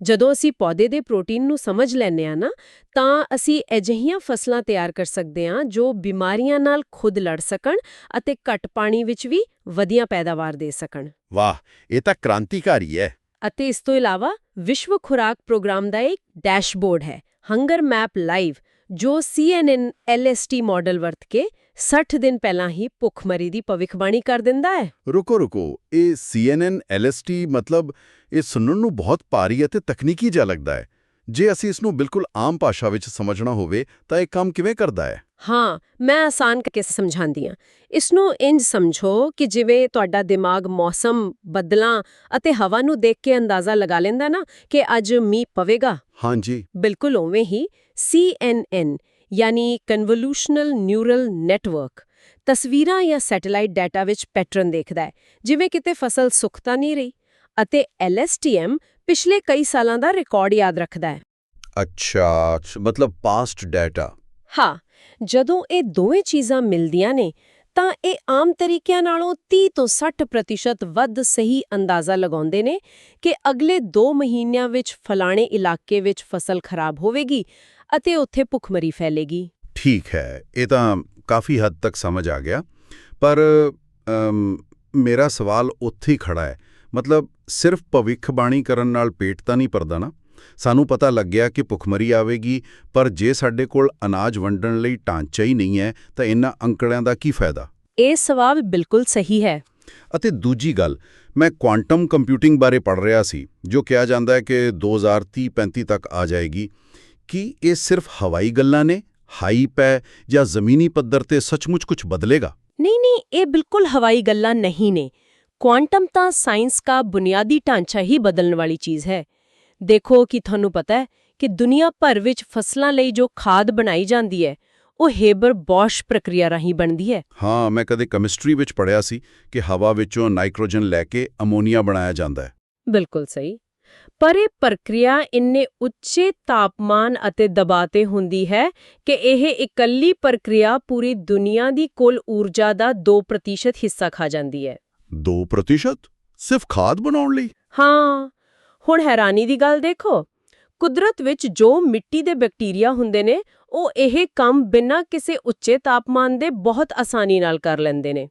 Speaker 2: ਜਦੋਂ ਅਸੀਂ ਪੌਦੇ ਦੇ ਪ੍ਰੋਟੀਨ ਨੂੰ ਸਮਝ ਲੈਂਦੇ ਹਾਂ ਨਾ, ਤਾਂ ਅਸੀਂ ਅਜਿਹੀਆਂ ਫਸਲਾਂ ਤਿਆਰ ਕਰ ਸਕਦੇ ਹਾਂ ਜੋ ਬਿਮਾਰੀਆਂ ਨਾਲ ਖੁਦ ਲੜ ਸਕਣ ਅਤੇ ਘੱਟ ਪਾਣੀ ਵਿੱਚ ਵੀ ਵਧੀਆ ਪੈਦਾਵਾਰ ਦੇ ਸਕਣ।
Speaker 3: ਵਾਹ, ਇਹ ਤਾਂ ਕ੍ਰਾਂਤੀਕਾਰੀ ਹੈ।
Speaker 2: ਅਤੇ ਇਸ ਤੋਂ ਇਲਾਵਾ ਵਿਸ਼ਵ ਖੁਰਾਕ ਪ੍ਰੋਗਰਾਮ ਦਾ ਇੱਕ ਡੈਸ਼ਬੋਰਡ ਹੈ, ਹੰਗਰ ਮੈਪ ਲਾਈਵ, ਜੋ CNN LST ਮਾਡਲ ਵਰਤ ਕੇ 60 ਦਿਨ ਪਹਿਲਾਂ ਹੀ ਭੁੱਖਮਰੀ ਦੀ ਭਵਿੱਖਬਾਣੀ ਕਰ ਦਿੰਦਾ ਹੈ।
Speaker 3: ਰੁਕੋ, ਇਹ CNN LST ਮਤਲਬ ਇਹ ਸੁਣਨ ਨੂੰ ਬਹੁਤ ਭਾਰੀ ਅਤੇ ਤਕਨੀਕੀ ਜਿਹਾ ਲੱਗਦਾ ਹੈ। ਜੇ ਅਸੀਂ ਇਸ ਨੂੰ ਬਿਲਕੁਲ ਆਮ ਭਾਸ਼ਾ ਵਿੱਚ ਸਮਝਣਾ ਹੋਵੇ ਤਾਂ ਇਹ ਕੰਮ ਕਿਵੇਂ ਕਰਦਾ ਹੈ?
Speaker 2: ਹਾਂ, ਮੈਂ ਆਸਾਨ ਕਰਕੇ ਸਮਝਾਉਂਦੀ ਹਾਂ। ਇਸ ਨੂੰ ਇੰਜ ਸਮਝੋ ਕਿ ਜਿਵੇਂ ਤੁਹਾਡਾ ਦਿਮਾਗ ਮੌਸਮ, ਬੱਦਲਾਂ ਅਤੇ ਹਵਾ ਨੂੰ ਦੇਖ ਕੇ ਅੰਦਾਜ਼ਾ ਲਗਾ ਲੈਂਦਾ ਨਾ ਕਿ ਅੱਜ ਮੀਂਹ ਪਵੇਗਾ।
Speaker 3: ਹਾਂਜੀ।
Speaker 2: ਬਿਲਕੁਲ ਉਵੇਂ ਹੀ CNN ਯਾਨੀ ਕਨਵੋਲੂਸ਼ਨਲ ਨਿਊਰਲ ਨੈਟਵਰਕ ਤਸਵੀਰਾਂ ਜਾਂ ਸੈਟੇਲਾਈਟ ਡਾਟਾ ਵਿੱਚ ਪੈਟਰਨ ਦੇਖਦਾ ਹੈ, ਜਿਵੇਂ ਕਿਤੇ ਫਸਲ ਸੁੱਕ ਤਾਂ ਨਹੀਂ ਰਹੀ। ਅਤੇ LSTM ਪਿਛਲੇ ਕਈ ਸਾਲਾਂ ਦਾ ਰਿਕਾਰਡ ਯਾਦ ਰੱਖਦਾ ਹੈ।
Speaker 3: ਅੱਛਾ, ਮਤਲਬ ਪਾਸਟ ਡਾਟਾ।
Speaker 2: ਹਾਂ, ਜਦੋਂ ਇਹ ਦੋਵੇਂ ਚੀਜ਼ਾਂ ਮਿਲਦੀਆਂ ਨੇ ਤਾਂ ਇਹ ਆਮ ਤਰੀਕਿਆਂ ਨਾਲੋਂ 30 ਤੋਂ 60% ਵੱਧ ਸਹੀ ਅੰਦਾਜ਼ਾ ਲਗਾਉਂਦੇ ਨੇ ਕਿ ਅਗਲੇ 2 ਮਹੀਨਿਆਂ ਵਿੱਚ ਫਲਾਣੇ ਇਲਾਕੇ ਵਿੱਚ ਫਸਲ ਖਰਾਬ ਹੋਵੇਗੀ ਅਤੇ ਉੱਥੇ ਭੁੱਖਮਰੀ ਫੈਲੇਗੀ।
Speaker 3: ਠੀਕ ਹੈ, ਇਹ ਤਾਂ ਕਾਫੀ ਹੱਦ ਤੱਕ ਸਮਝ ਆ ਗਿਆ। ਪਰ ਮੇਰਾ ਸਵਾਲ ਉੱਥੇ ਹੀ ਖੜਾ ਹੈ। ਮਤਲਬ ਸਿਰਫ ਭਵਿੱਖਬਾਣੀ ਕਰਨ ਨਾਲ ਪੇਟ ਤਾਂ ਨਹੀਂ ਭਰਦਾ ਨਾ। ਸਾਨੂੰ ਪਤਾ ਲੱਗ ਗਿਆ ਕਿ ਭੁੱਖਮਰੀ ਆਵੇਗੀ, ਪਰ ਜੇ ਸਾਡੇ ਕੋਲ ਅਨਾਜ ਵੰਡਣ ਲਈ ਢਾਂਚਾ ਹੀ ਨਹੀਂ ਹੈ ਤਾਂ ਇਹਨਾਂ ਅੰਕੜਿਆਂ ਦਾ ਕੀ ਫਾਇਦਾ?
Speaker 2: ਇਹ ਸਵਾਲ ਬਿਲਕੁਲ ਸਹੀ ਹੈ।
Speaker 3: ਅਤੇ ਦੂਜੀ ਗੱਲ, ਮੈਂ ਕੁਆਂਟਮ ਕੰਪਿਊਟਿੰਗ ਬਾਰੇ ਪੜ੍ਹ ਰਿਹਾ ਸੀ, ਜੋ ਕਿਹਾ ਜਾਂਦਾ ਹੈ ਕਿ 2030-35 ਤੱਕ ਆ ਜਾਏਗੀ। ਕੀ ਇਹ ਸਿਰਫ ਹਵਾਈ ਗੱਲਾਂ ਨੇ, ਹਾਈਪ ਹੈ, ਜਾਂ ਜ਼ਮੀਨੀ ਪੱਧਰ ਤੇ ਸੱਚਮੁੱਚ ਕੁਝ ਬਦਲੇਗਾ?
Speaker 2: ਨਹੀਂ, ਇਹ ਬਿਲਕੁਲ ਹਵਾਈ ਗੱਲਾਂ ਨਹੀਂ ਨੇ। ਕੁਆਂਟਮ ਤਾਂ ਸਾਇੰਸ ਦਾ ਬੁਨਿਆਦੀ ਢਾਂਚਾ ਹੀ ਬਦਲਣ ਵਾਲੀ ਚੀਜ਼ ਹੈ। ਦੇਖੋ ਕਿ ਤੁਹਾਨੂੰ ਪਤਾ ਹੈ ਕਿ ਦੁਨੀਆ ਭਰ ਵਿੱਚ ਫਸਲਾਂ ਲਈ ਜੋ ਖਾਦ ਬਣਾਈ ਜਾਂਦੀ ਹੈ, ਉਹ ਹੇਬਰ-ਬੌਸ਼ ਪ੍ਰਕਿਰਿਆ ਰਾਹੀਂ ਬਣਦੀ ਹੈ।
Speaker 3: ਹਾਂ, ਮੈਂ ਕਦੇ ਕੈਮਿਸਟਰੀ ਵਿੱਚ ਪੜ੍ਹਿਆ ਸੀ ਕਿ ਹਵਾ ਵਿੱਚੋਂ ਨਾਈਟ੍ਰੋਜਨ ਲੈ ਕੇ ਅਮੋਨੀਆ ਬਣਾਇਆ ਜਾਂਦਾ ਹੈ।
Speaker 2: ਬਿਲਕੁਲ ਸਹੀ। ਪਰ ਇਹ ਪ੍ਰਕਿਰਿਆ ਇੰਨੇ ਉੱਚੇ ਤਾਪਮਾਨ ਅਤੇ ਦਬਾਅ ਤੇ ਹੁੰਦੀ ਹੈ ਕਿ ਇਹ ਇਕੱਲੀ ਪ੍ਰਕਿਰਿਆ ਪੂਰੀ ਦੁਨੀਆ ਦੀ ਕੁੱਲ ਊਰਜਾ ਦਾ 2% ਹਿੱਸਾ ਖਾ ਜਾਂਦੀ ਹੈ।
Speaker 3: 2%? ਸਿਰਫ ਖਾਦ ਬਣਾਉਣ ਲਈ?
Speaker 2: ਹਾਂ, ਹੁਣ ਹੈਰਾਨੀ ਦੀ ਗੱਲ ਦੇਖੋ, ਕੁਦਰਤ ਵਿੱਚ ਜੋ ਮਿੱਟੀ ਦੇ ਬੈਕਟੀਰੀਆ ਹੁੰਦੇ ਨੇ, ਉਹ ਇਹ ਕੰਮ ਬਿਨਾਂ ਕਿਸੇ ਉੱਚੇ ਤਾਪਮਾਨ ਦੇ ਬਹੁਤ ਆਸਾਨੀ ਨਾਲ ਕਰ ਲੈਂਦੇ ਨੇ।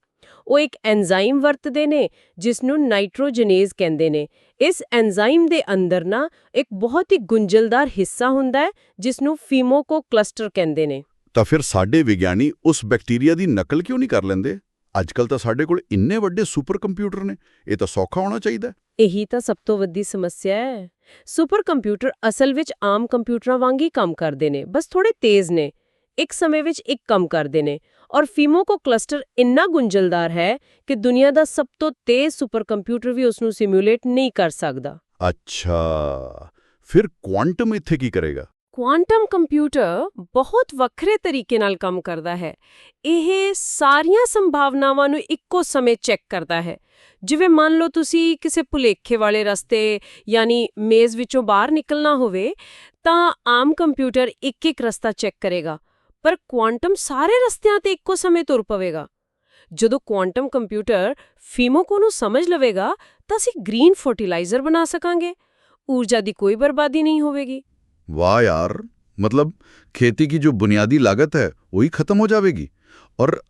Speaker 2: ਉਹ ਇੱਕ ਐਂਜ਼ਾਈਮ ਵਰਤਦੇ ਨੇ ਜਿਸ ਨੂੰ ਨਾਈਟ੍ਰੋਜਨੇਜ਼ ਕਹਿੰਦੇ ਨੇ। ਇਸ ਐਂਜ਼ਾਈਮ ਦੇ ਅੰਦਰ ਨਾ ਇੱਕ ਬਹੁਤ ਹੀ ਗੁੰਝਲਦਾਰ ਹਿੱਸਾ ਹੁੰਦਾ ਹੈ ਜਿਸ ਨੂੰ ਫੀਮੋਕੋ ਕਲਸਟਰ ਕਹਿੰਦੇ ਨੇ।
Speaker 3: ਤਾਂ ਫਿਰ ਸਾਡੇ ਵਿਗਿਆਨੀ ਉਸ ਬੈਕਟੀਰੀਆ ਦੀ ਨਕਲ ਕਿਉਂ ਨਹੀਂ ਕਰ ਲੈਂਦੇ? ਅੱਜਕੱਲ ਤਾਂ ਸਾਡੇ ਕੋਲ ਇੰਨੇ ਵੱਡੇ ਸੁਪਰ ਕੰਪਿਊਟਰ ਨੇ, ਇਹ ਤਾਂ ਸੌਖਾ ਹੋਣਾ ਚਾਹੀਦਾ।
Speaker 2: ਇਹੀ ਤਾਂ ਸਭ ਤੋਂ ਵੱਡੀ ਸਮੱਸਿਆ ਹੈ। ਸੁਪਰ ਕੰਪਿਊਟਰ ਅਸਲ ਵਿੱਚ ਆਮ ਕੰਪਿਊਟਰਾਂ ਵਾਂਗ ਹੀ ਕੰਮ ਕਰਦੇ ਨੇ, ਬਸ ਥੋੜੇ ਤੇਜ਼ ਨੇ, ਇੱਕ ਸਮੇਂ ਵਿੱਚ ਇੱਕ ਕੰਮ ਕਰਦੇ ਨੇ। ਔਰ ਫੀਮੋਕੋ ਕਲਸਟਰ ਇੰਨਾ ਗੁੰਝਲਦਾਰ ਹੈ ਕਿ ਦੁਨੀਆ ਦਾ ਸਭ ਤੋਂ ਤੇਜ਼ ਸੁਪਰ ਕੰਪਿਊਟਰ ਵੀ ਉਸ ਨੂੰ ਸਿਮੂਲੇਟ ਨਹੀਂ ਕਰ ਸਕਦਾ।
Speaker 3: ਅੱਛਾ, ਫਿਰ ਕੁਆਂਟਮ ਇੱਥੇ ਕੀ ਕਰੇਗਾ?
Speaker 2: ਕੁਆਂਟਮ ਕੰਪਿਊਟਰ ਬਹੁਤ ਵੱਖਰੇ ਤਰੀਕੇ ਨਾਲ ਕੰਮ ਕਰਦਾ ਹੈ। ਇਹ ਸਾਰੀਆਂ ਸੰਭਾਵਨਾਵਾਂ ਨੂੰ ਇੱਕੋ ਸਮੇਂ ਚੈੱਕ ਕਰਦਾ ਹੈ। ਜਿਵੇਂ ਮੰਨ ਲਓ ਤੁਸੀਂ ਕਿਸੇ ਭੁਲੇਖੇ ਵਾਲੇ ਰਸਤੇ ਯਾਨੀ ਮੇਜ਼ ਵਿੱਚੋਂ ਬਾਹਰ ਨਿਕਲਣਾ ਹੋਵੇ, ਤਾਂ ਆਮ ਕੰਪਿਊਟਰ ਇੱਕ-ਇੱਕ ਰਸਤਾ ਚੈੱਕ ਕਰੇਗਾ, ਪਰ ਕੁਆਂਟਮ ਸਾਰੇ ਰਸਤਿਆਂ ਤੇ ਇੱਕੋ ਸਮੇਂ ਤੁਰ ਪਵੇਗਾ। ਜਦੋਂ ਕੁਆਂਟਮ ਕੰਪਿਊਟਰ ਫੀਮੋਕੋ ਨੂੰ ਸਮਝ ਲਵੇਗਾ ਤਾਂ ਅਸੀਂ ਗ੍ਰੀਨ ਫਰਟੀਲਾਈਜ਼ਰ ਬਣਾ ਸਕਾਂਗੇ। ਊਰਜਾ ਦੀ ਕੋਈ ਬਰਬਾਦੀ ਨਹੀਂ ਹੋਵੇਗੀ।
Speaker 3: वाह यार, मतलब खेती की जो बुनियादी लागत है वही खत्म हो जाएगी
Speaker 1: और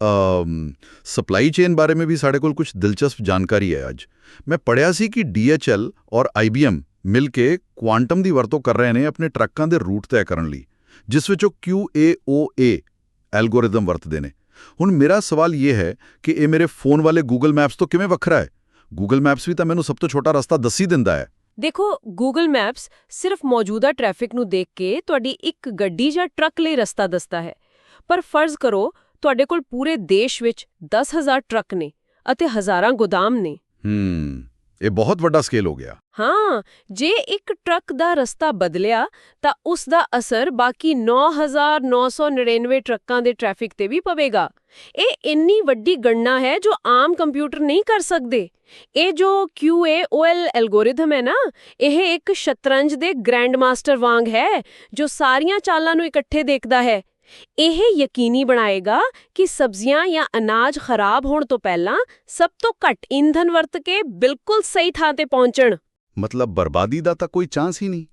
Speaker 1: ਸਪਲਾਈ ਚੇਨ ਬਾਰੇ में भी ਸਾਡੇ ਕੋਲ ਕੁਝ ਦਿਲਚਸਪ ਜਾਣਕਾਰੀ ਹੈ ਅੱਜ। ਮੈਂ ਪੜ੍ਹਿਆ ਸੀ ਕਿ DHL ਔਰ IBM ਮਿਲ ਕੇ ਕੁਆਂਟਮ ਦੀ ਵਰਤੋਂ ਕਰ ਰਹੇ ਨੇ ਆਪਣੇ ਟਰੱਕਾਂ ਦੇ ਰੂਟ ਤੈਅ ਕਰਨ ਲਈ, ਜਿਸ ਵਿੱਚ ਉਹ QAOA ਐਲਗੋਰਿਦਮ ਵਰਤਦੇ ਨੇ। ਹੁਣ ਮੇਰਾ ਸਵਾਲ ਇਹ ਹੈ ਕਿ ਇਹ ਮੇਰੇ ਫੋਨ ਵਾਲੇ ਗੂਗਲ ਮੈਪਸ ਤੋਂ ਕਿਵੇਂ ਵੱਖਰਾ ਹੈ? ਗੂਗਲ ਮੈਪਸ ਵੀ ਤਾਂ ਮੈਨੂੰ ਸਭ ਤੋਂ ਛੋਟਾ ਰਸਤਾ ਦੱਸ ਹੀ ਦਿੰਦਾ ਹੈ।
Speaker 2: ਦੇਖੋ, ਗੂਗਲ ਮੈਪਸ ਸਿਰਫ ਮੌਜੂਦਾ ਟ੍ਰੈਫਿਕ ਨੂੰ ਦੇਖ ਕੇ ਤੁਹਾਡੀ ਇੱਕ ਗੱਡੀ ਜਾਂ ਟਰੱਕ ਲਈ ਰਸਤਾ ਦੱਸਦਾ ਹੈ। ਪਰ ਫਰਜ਼ ਕਰੋ ਤੁਹਾਡੇ ਕੋਲ ਪੂਰੇ ਦੇਸ਼ ਵਿੱਚ 10,000 ਟਰੱਕ ਨੇ ਅਤੇ ਹਜ਼ਾਰਾਂ ਗੋਦਾਮ ਨੇ।
Speaker 1: ਇਹ ਬਹੁਤ ਵੱਡਾ ਸਕੇਲ ਹੋ ਗਿਆ।
Speaker 2: ਹਾਂ, ਜੇ ਇੱਕ ਟਰੱਕ ਦਾ ਰਸਤਾ ਬਦਲਿਆ ਤਾਂ ਉਸ ਦਾ ਅਸਰ ਬਾਕੀ 9,999 ਟਰੱਕਾਂ ਦੇ ਟ੍ਰੈਫਿਕ ਤੇ ਵੀ ਪਵੇਗਾ। ਇਹ ਇੰਨੀ ਵੱਡੀ ਗਣਨਾ ਹੈ ਜੋ ਆਮ ਕੰਪਿਊਟਰ ਨਹੀਂ ਕਰ ਸਕਦੇ। ਇਹ ਜੋ QAOL ਐਲਗੋਰਿਦਮ ਹੈ ਨਾ, ਇਹ ਇੱਕ ਸ਼ਤਰੰਜ ਦੇ ਗ੍ਰੈਂਡ ਮਾਸਟਰ ਵਾਂਗ ਹੈ ਜੋ ਸਾਰੀਆਂ ਚਾਲਾਂ ਨੂੰ ਇਕੱਠੇ ਦੇਖਦਾ ਹੈ। ਇਹ ਯਕੀਨੀ ਬਣਾਏਗਾ ਕਿ ਸਬਜ਼ੀਆਂ ਜਾਂ ਅਨਾਜ ਖਰਾਬ ਹੋਣ ਤੋਂ ਪਹਿਲਾਂ ਸਭ ਤੋਂ ਘੱਟ ਈਂਧਨ ਵਰਤ ਕੇ ਬਿਲਕੁਲ ਸਹੀ ਥਾਂ ਤੇ ਪਹੁੰਚਣ।
Speaker 1: ਮਤਲਬ ਬਰਬਾਦੀ ਦਾ ਤਾਂ ਕੋਈ ਚਾਂਸ ਹੀ ਨਹੀਂ।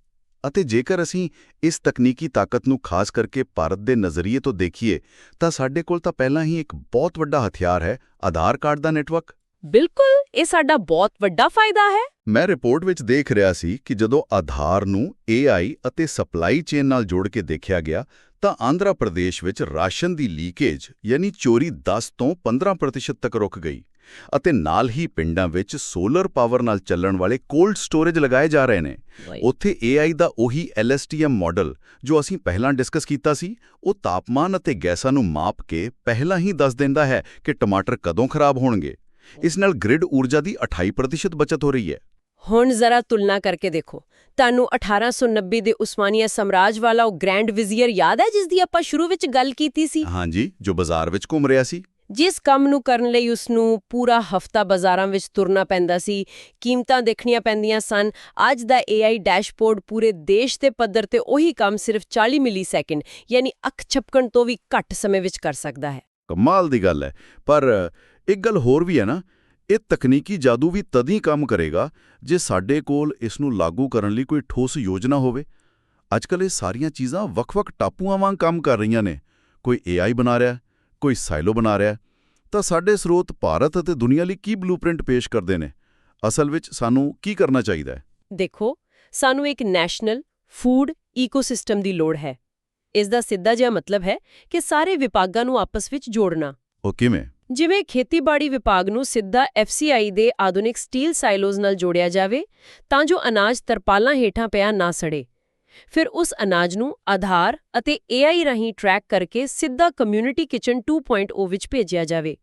Speaker 1: ਅਤੇ ਜੇਕਰ ਅਸੀਂ ਇਸ ਤਕਨੀਕੀ ਤਾਕਤ ਨੂੰ ਖਾਸ ਕਰਕੇ ਭਾਰਤ ਦੇ ਨਜ਼ਰੀਏ ਤੋਂ ਦੇਖੀਏ ਤਾਂ ਸਾਡੇ ਕੋਲ ਤਾਂ ਪਹਿਲਾਂ ਹੀ ਇੱਕ ਬਹੁਤ ਵੱਡਾ ਹਥਿਆਰ ਹੈ, ਆਧਾਰ ਕਾਰਡ ਦਾ ਨੈਟਵਰਕ।
Speaker 2: ਬਿਲਕੁਲ, ਇਹ ਸਾਡਾ ਬਹੁਤ ਵੱਡਾ ਫਾਇਦਾ ਹੈ।
Speaker 1: ਮੈਂ ਰਿਪੋਰਟ ਵਿੱਚ ਦੇਖ ਰਿਹਾ ਸੀ ਕਿ ਜਦੋਂ ਆਧਾਰ ਨੂੰ AI ਅਤੇ ਸਪਲਾਈ ਚੇਨ ਨਾਲ ਜੋੜ ਕੇ ਦੇਖਿਆ ਗਿਆ ਤਾਂ ਆਂਧਰਾ ਪ੍ਰਦੇਸ਼ ਵਿੱਚ ਰਾਸ਼ਨ ਦੀ ਲੀਕੇਜ ਯਾਨੀ ਚੋਰੀ 10 ਤੋਂ 15% ਤੱਕ ਰੁਕ ਗਈ ਅਤੇ ਨਾਲ ਹੀ ਪਿੰਡਾਂ ਵਿੱਚ ਸੋਲਰ ਪਾਵਰ ਨਾਲ ਚੱਲਣ ਵਾਲੇ ਕੋਲਡ ਸਟੋਰੇਜ ਲਗਾਏ ਜਾ ਰਹੇ ਨੇ। ਉੱਥੇ AI ਦਾ ਉਹੀ LSTM ਮਾਡਲ ਜੋ ਅਸੀਂ ਪਹਿਲਾਂ ਡਿਸਕਸ ਕੀਤਾ ਸੀ, ਉਹ ਤਾਪਮਾਨ ਅਤੇ ਗੈਸਾਂ ਨੂੰ ਮਾਪ ਕੇ ਪਹਿਲਾਂ ਹੀ ਦੱਸ ਦਿੰਦਾ ਹੈ ਕਿ ਟਮਾਟਰ ਕਦੋਂ ਖਰਾਬ ਹੋਣਗੇ। ਇਸ ਨਾਲ ਗ੍ਰਿਡ ਊਰਜਾ ਦੀ 28% ਬਚਤ ਹੋ ਰਹੀ ਹੈ।
Speaker 2: ਹੁਣ ਜ਼ਰਾ ਤੁਲਨਾ ਕਰਕੇ ਦੇਖੋ। ਤੁਹਾਨੂੰ 1890 ਦੇ ਉਸਮਾਨੀਆ ਸਾਮਰਾਜ ਵਾਲਾ ਉਹ ਗ੍ਰੈਂਡ ਵਿਜ਼ੀਅਰ ਯਾਦ ਹੈ ਜਿਸ ਦੀ ਆਪਾਂ ਸ਼ੁਰੂ ਵਿੱਚ ਗੱਲ ਕੀਤੀ ਸੀ?
Speaker 1: ਹਾਂਜੀ, ਜੋ ਬਾਜ਼ਾਰ ਵਿੱਚ ਘੁੰਮ ਰਿਹਾ ਸੀ।
Speaker 2: ਜਿਸ ਕੰਮ ਨੂੰ ਕਰਨ ਲਈ ਉਸ ਨੂੰ ਪੂਰਾ ਹਫ਼ਤਾ ਬਾਜ਼ਾਰਾਂ ਵਿੱਚ ਤੁਰਨਾ ਪੈਂਦਾ ਸੀ, ਕੀਮਤਾਂ ਦੇਖਣੀਆਂ ਪੈਂਦੀਆਂ ਸਨ। ਅੱਜ ਦਾ AI ਡੈਸ਼ਬੋਰਡ ਪੂਰੇ ਦੇਸ਼ ਦੇ ਪੱਧਰ ਤੇ ਉਹੀ ਕੰਮ ਸਿਰਫ 40 ਮਿਲੀਸੈਕਿੰਡ ਯਾਨੀ ਅੱਖ ਝਪਕਣ ਤੋਂ ਵੀ ਘੱਟ ਸਮੇਂ ਵਿੱਚ ਕਰ ਸਕਦਾ ਹੈ।
Speaker 1: ਕਮਾਲ ਦੀ ਗੱਲ ਹੈ। ਪਰ ਇੱਕ ਗੱਲ ਹੋਰ ਵੀ ਹੈ ਨਾ, ਇਹ ਤਕਨੀਕੀ ਜਾਦੂ ਵੀ ਤਦ ਹੀ ਕੰਮ ਕਰੇਗਾ ਜੇ ਸਾਡੇ ਕੋਲ ਇਸ ਨੂੰ ਲਾਗੂ ਕਰਨ ਲਈ ਕੋਈ ਠੋਸ ਯੋਜਨਾ ਹੋਵੇ। ਅੱਜਕੱਲ੍ਹ ਇਹ ਸਾਰੀਆਂ ਚੀਜ਼ਾਂ ਵੱਖ-ਵੱਖ ਟਾਪੂਆਂ ਵਾਂਗ ਕੰਮ ਕਰ ਰਹੀਆਂ ਨੇ। ਕੋਈ AI ਬਣਾ ਰਿਹਾ, ਕੋਈ ਸਾਈਲੋ ਬਣਾ ਰਿਹਾ। ਤਾਂ ਸਾਡੇ ਸਰੋਤ ਭਾਰਤ ਅਤੇ ਦੁਨੀਆ ਲਈ ਕੀ ਬਲੂਪ੍ਰਿੰਟ ਪੇਸ਼ ਕਰਦੇ ਨੇ? ਅਸਲ ਵਿੱਚ ਸਾਨੂੰ ਕੀ ਕਰਨਾ ਚਾਹੀਦਾ ਹੈ?
Speaker 2: ਦੇਖੋ, ਸਾਨੂੰ ਇੱਕ ਨੈਸ਼ਨਲ ਫੂਡ ਈਕੋਸਿਸਟਮ ਦੀ ਲੋੜ ਹੈ। ਇਸ ਦਾ ਸਿੱਧਾ ਜਿਹਾ ਮਤਲਬ ਹੈ ਕਿ ਸਾਰੇ ਵਿਭਾਗਾਂ ਨੂੰ ਆਪਸ ਵਿੱਚ ਜੋੜਨਾ।
Speaker 1: ਉਹ ਕਿਵੇਂ?
Speaker 2: ਜਿਵੇਂ ਖੇਤੀਬਾੜੀ ਵਿਭਾਗ ਨੂੰ ਸਿੱਧਾ FCI ਦੇ ਆਧੁਨਿਕ ਸਟੀਲ ਸਾਈਲੋਜ਼ ਨਾਲ ਜੋੜਿਆ ਜਾਵੇ ਤਾਂ ਜੋ ਅਨਾਜ ਤਰਪਾਲਾਂ ਹੇਠਾਂ ਪਿਆ ਨਾ ਸੜੇ। ਫਿਰ ਉਸ ਅਨਾਜ ਨੂੰ ਆਧਾਰ ਅਤੇ AI ਰਾਹੀਂ ਟਰੈਕ ਕਰਕੇ ਸਿੱਧਾ ਕਮਿਊਨਿਟੀ ਕਿਚਨ 2.0 ਵਿੱਚ ਭੇਜਿਆ ਜਾਵੇ।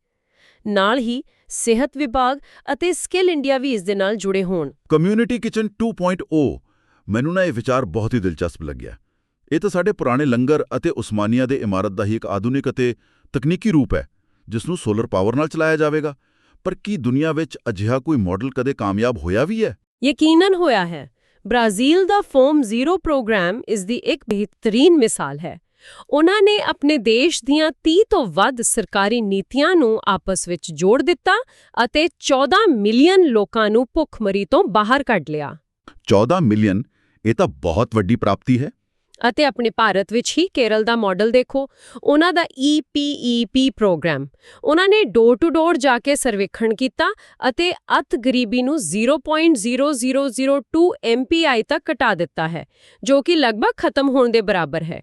Speaker 2: ਨਾਲ ਹੀ ਸਿਹਤ ਵਿਭਾਗ ਅਤੇ ਸਕਿੱਲ ਇੰਡੀਆ ਵੀ ਇਸ ਦੇ ਨਾਲ ਜੁੜੇ ਹੋਣ।
Speaker 1: ਕਮਿਊਨਿਟੀ ਕਿਚਨ 2.0 ਮੈਨੂੰ ਨਾ ਇਹ ਵਿਚਾਰ ਬਹੁਤ ਹੀ ਦਿਲਚਸਪ ਲੱਗਿਆ। ਇਹ ਤਾਂ ਸਾਡੇ ਪੁਰਾਣੇ ਲੰਗਰ ਅਤੇ ਉਸਮਾਨੀਆ ਦੇ ਇਮਾਰਤ ਦਾ ਹੀ ਇੱਕ ਆਧੁਨਿਕ ਅਤੇ ਤਕਨੀਕੀ ਰੂਪ ਹੈ ਜਿਸ ਨੂੰ ਸੋਲਰ ਪਾਵਰ ਨਾਲ ਚਲਾਇਆ ਜਾਵੇਗਾ। ਪਰ ਕੀ ਦੁਨੀਆ ਵਿੱਚ ਅਜਿਹਾ ਕੋਈ ਮਾਡਲ ਕਦੇ ਕਾਮਯਾਬ ਹੋਇਆ ਵੀ ਹੈ?
Speaker 2: ਯਕੀਨਨ ਹੋਇਆ ਹੈ। ਬ੍ਰਾਜ਼ੀਲ ਦਾ ਫੋਮ ਜ਼ੀਰੋ ਪ੍ਰੋਗਰਾਮ ਇਸ ਦੀ ਇੱਕ ਬਿਹਤਰੀਨ ਮਿਸਾਲ ਹੈ। ਉਹਨਾਂ ਨੇ ਆਪਣੇ ਦੇਸ਼ ਦੀਆਂ 30 ਤੋਂ ਵੱਧ ਸਰਕਾਰੀ ਨੀਤੀਆਂ ਨੂੰ ਆਪਸ ਵਿੱਚ ਜੋੜ ਦਿੱਤਾ ਅਤੇ 14 ਮਿਲੀਅਨ ਲੋਕਾਂ ਨੂੰ ਭੁੱਖਮਰੀ ਤੋਂ ਬਾਹਰ ਕੱਢ ਲਿਆ। 14
Speaker 1: ਮਿਲੀਅਨ, ਇਹ ਤਾਂ ਬਹੁਤ ਵੱਡੀ ਪ੍ਰਾਪਤੀ ਹੈ।
Speaker 2: ਅਤੇ ਆਪਣੇ ਭਾਰਤ ਵਿੱਚ ਹੀ ਕੇਰਲ ਦਾ ਮਾਡਲ ਦੇਖੋ। ਉਹਨਾਂ ਦਾ EPEP ਪ੍ਰੋਗਰਾਮ, ਉਹਨਾਂ ਨੇ ਡੋਰ ਟੂ ਡੋਰ ਜਾ ਕੇ ਸਰਵੇਖਣ ਕੀਤਾ ਅਤੇ ਅਤ ਗਰੀਬੀ ਨੂੰ 0.0002 MPI ਤੱਕ ਘਟਾ ਦਿੱਤਾ ਹੈ, ਜੋ ਕਿ ਲਗਭਗ ਖਤਮ ਹੋਣ ਦੇ ਬਰਾਬਰ ਹੈ।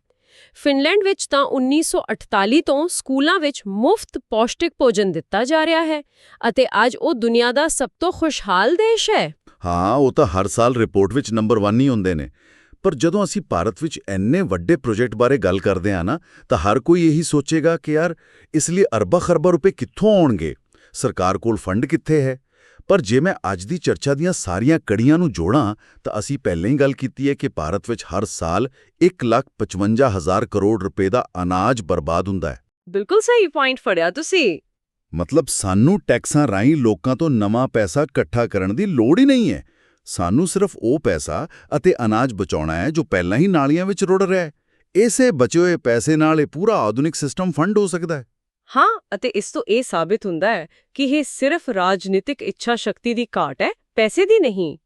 Speaker 2: ਫਿਨਲੈਂਡ ਵਿੱਚ ਤਾਂ 1948 ਤੋਂ ਸਕੂਲਾਂ ਵਿੱਚ ਮੁਫਤ ਪੌਸ਼ਟਿਕ ਭੋਜਨ ਦਿੱਤਾ ਜਾ ਰਿਹਾ ਹੈ ਅਤੇ ਅੱਜ ਉਹ ਦੁਨੀਆ ਦਾ ਸਭ ਤੋਂ ਖੁਸ਼ਹਾਲ ਦੇਸ਼ ਹੈ।
Speaker 1: ਹਾਂ, ਉਹ ਤਾਂ ਹਰ ਸਾਲ ਰਿਪੋਰਟ ਵਿੱਚ ਨੰਬਰ 1 ਹੀ ਹੁੰਦੇ ਨੇ। ਪਰ ਜਦੋਂ ਅਸੀਂ ਭਾਰਤ ਵਿੱਚ ਇੰਨੇ ਵੱਡੇ ਪ੍ਰੋਜੈਕਟ ਬਾਰੇ ਗੱਲ ਕਰਦੇ ਹਾਂ ਨਾ, ਤਾਂ ਹਰ ਕੋਈ ਇਹੀ ਸੋਚੇਗਾ ਕਿ ਯਾਰ ਇਸ ਲਈ ਅਰਬਾਂ-ਖਰਬਾਂ ਰੁਪਏ ਕਿੱਥੋਂ ਆਉਣਗੇ? ਸਰਕਾਰ ਕੋਲ ਫੰਡ ਕਿੱਥੇ ਹੈ? ਪਰ ਜੇ ਮੈਂ ਅੱਜ ਦੀ ਚਰਚਾ ਦੀਆਂ ਸਾਰੀਆਂ ਕੜੀਆਂ ਨੂੰ ਜੋੜਾਂ ਤਾਂ ਅਸੀਂ ਪਹਿਲਾਂ ਹੀ ਗੱਲ ਕੀਤੀ ਹੈ ਕਿ ਭਾਰਤ ਵਿੱਚ ਹਰ ਸਾਲ 1,55,000 ਕਰੋੜ ਰੁਪਏ ਦਾ ਅਨਾਜ ਬਰਬਾਦ ਹੁੰਦਾ ਹੈ।
Speaker 2: ਬਿਲਕੁਲ ਸਹੀ ਪੁਆਇੰਟ ਫੜਿਆ ਤੁਸੀਂ।
Speaker 1: ਮਤਲਬ ਸਾਨੂੰ ਟੈਕਸਾਂ ਰਾਹੀਂ ਲੋਕਾਂ ਤੋਂ ਨਵਾਂ ਪੈਸਾ ਇਕੱਠਾ ਕਰਨ ਦੀ ਲੋੜ ਹੀ ਨਹੀਂ ਹੈ। ਸਾਨੂੰ ਸਿਰਫ ਉਹ ਪੈਸਾ ਅਤੇ ਅਨਾਜ ਬਚਾਉਣਾ ਹੈ ਜੋ ਪਹਿਲਾਂ ਹੀ ਨਾਲੀਆਂ ਵਿੱਚ ਰੁੜ ਰਿਹਾ ਹੈ। ਇਸੇ ਬਚੇ ਹੋਏ ਪੈਸੇ ਨਾਲ ਇਹ ਪੂਰਾ ਆਧੁਨਿਕ ਸਿਸਟਮ ਫੰਡ ਹੋ ਸਕਦਾ ਹੈ।
Speaker 2: ਹਾਂ, ਅਤੇ ਇਸ ਤੋਂ ਇਹ ਸਾਬਿਤ ਹੁੰਦਾ ਹੈ ਕਿ ਇਹ ਸਿਰਫ ਰਾਜਨੀਤਿਕ ਇੱਛਾ ਸ਼ਕਤੀ ਦੀ ਘਾਟ ਹੈ, ਪੈਸੇ ਦੀ ਨਹੀਂ।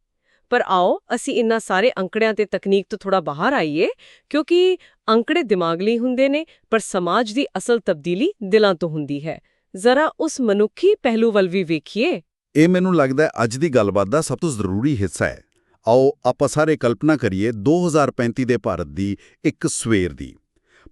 Speaker 2: ਪਰ ਆਓ ਅਸੀਂ ਇਨ੍ਹਾਂ ਸਾਰੇ ਅੰਕੜਿਆਂ ਤੇ ਤਕਨੀਕ ਤੋਂ ਥੋੜਾ ਬਾਹਰ ਆਈਏ, ਕਿਉਂਕਿ ਅੰਕੜੇ ਦਿਮਾਗ ਲਈ ਹੁੰਦੇ ਨੇ, ਪਰ ਸਮਾਜ ਦੀ ਅਸਲ ਤਬਦੀਲੀ ਦਿਲਾਂ ਤੋਂ ਹੁੰਦੀ ਹੈ। ਜ਼ਰਾ ਉਸ ਮਨੁੱਖੀ ਪਹਿਲੂ ਵੱਲ ਵੀ ਵੇਖੀਏ।
Speaker 3: ਇਹ ਮੈਨੂੰ ਲੱਗਦਾ ਹੈ ਅੱਜ ਦੀ ਗੱਲਬਾਤ ਦਾ ਸਭ ਤੋਂ ਜ਼ਰੂਰੀ ਹਿੱਸਾ ਹੈ। ਆਓ ਆਪਾਂ ਸਾਰੇ ਕਲਪਨਾ ਕਰੀਏ 2035 ਦੇ ਭਾਰਤ ਦੀ ਇੱਕ ਸਵੇਰ ਦੀ।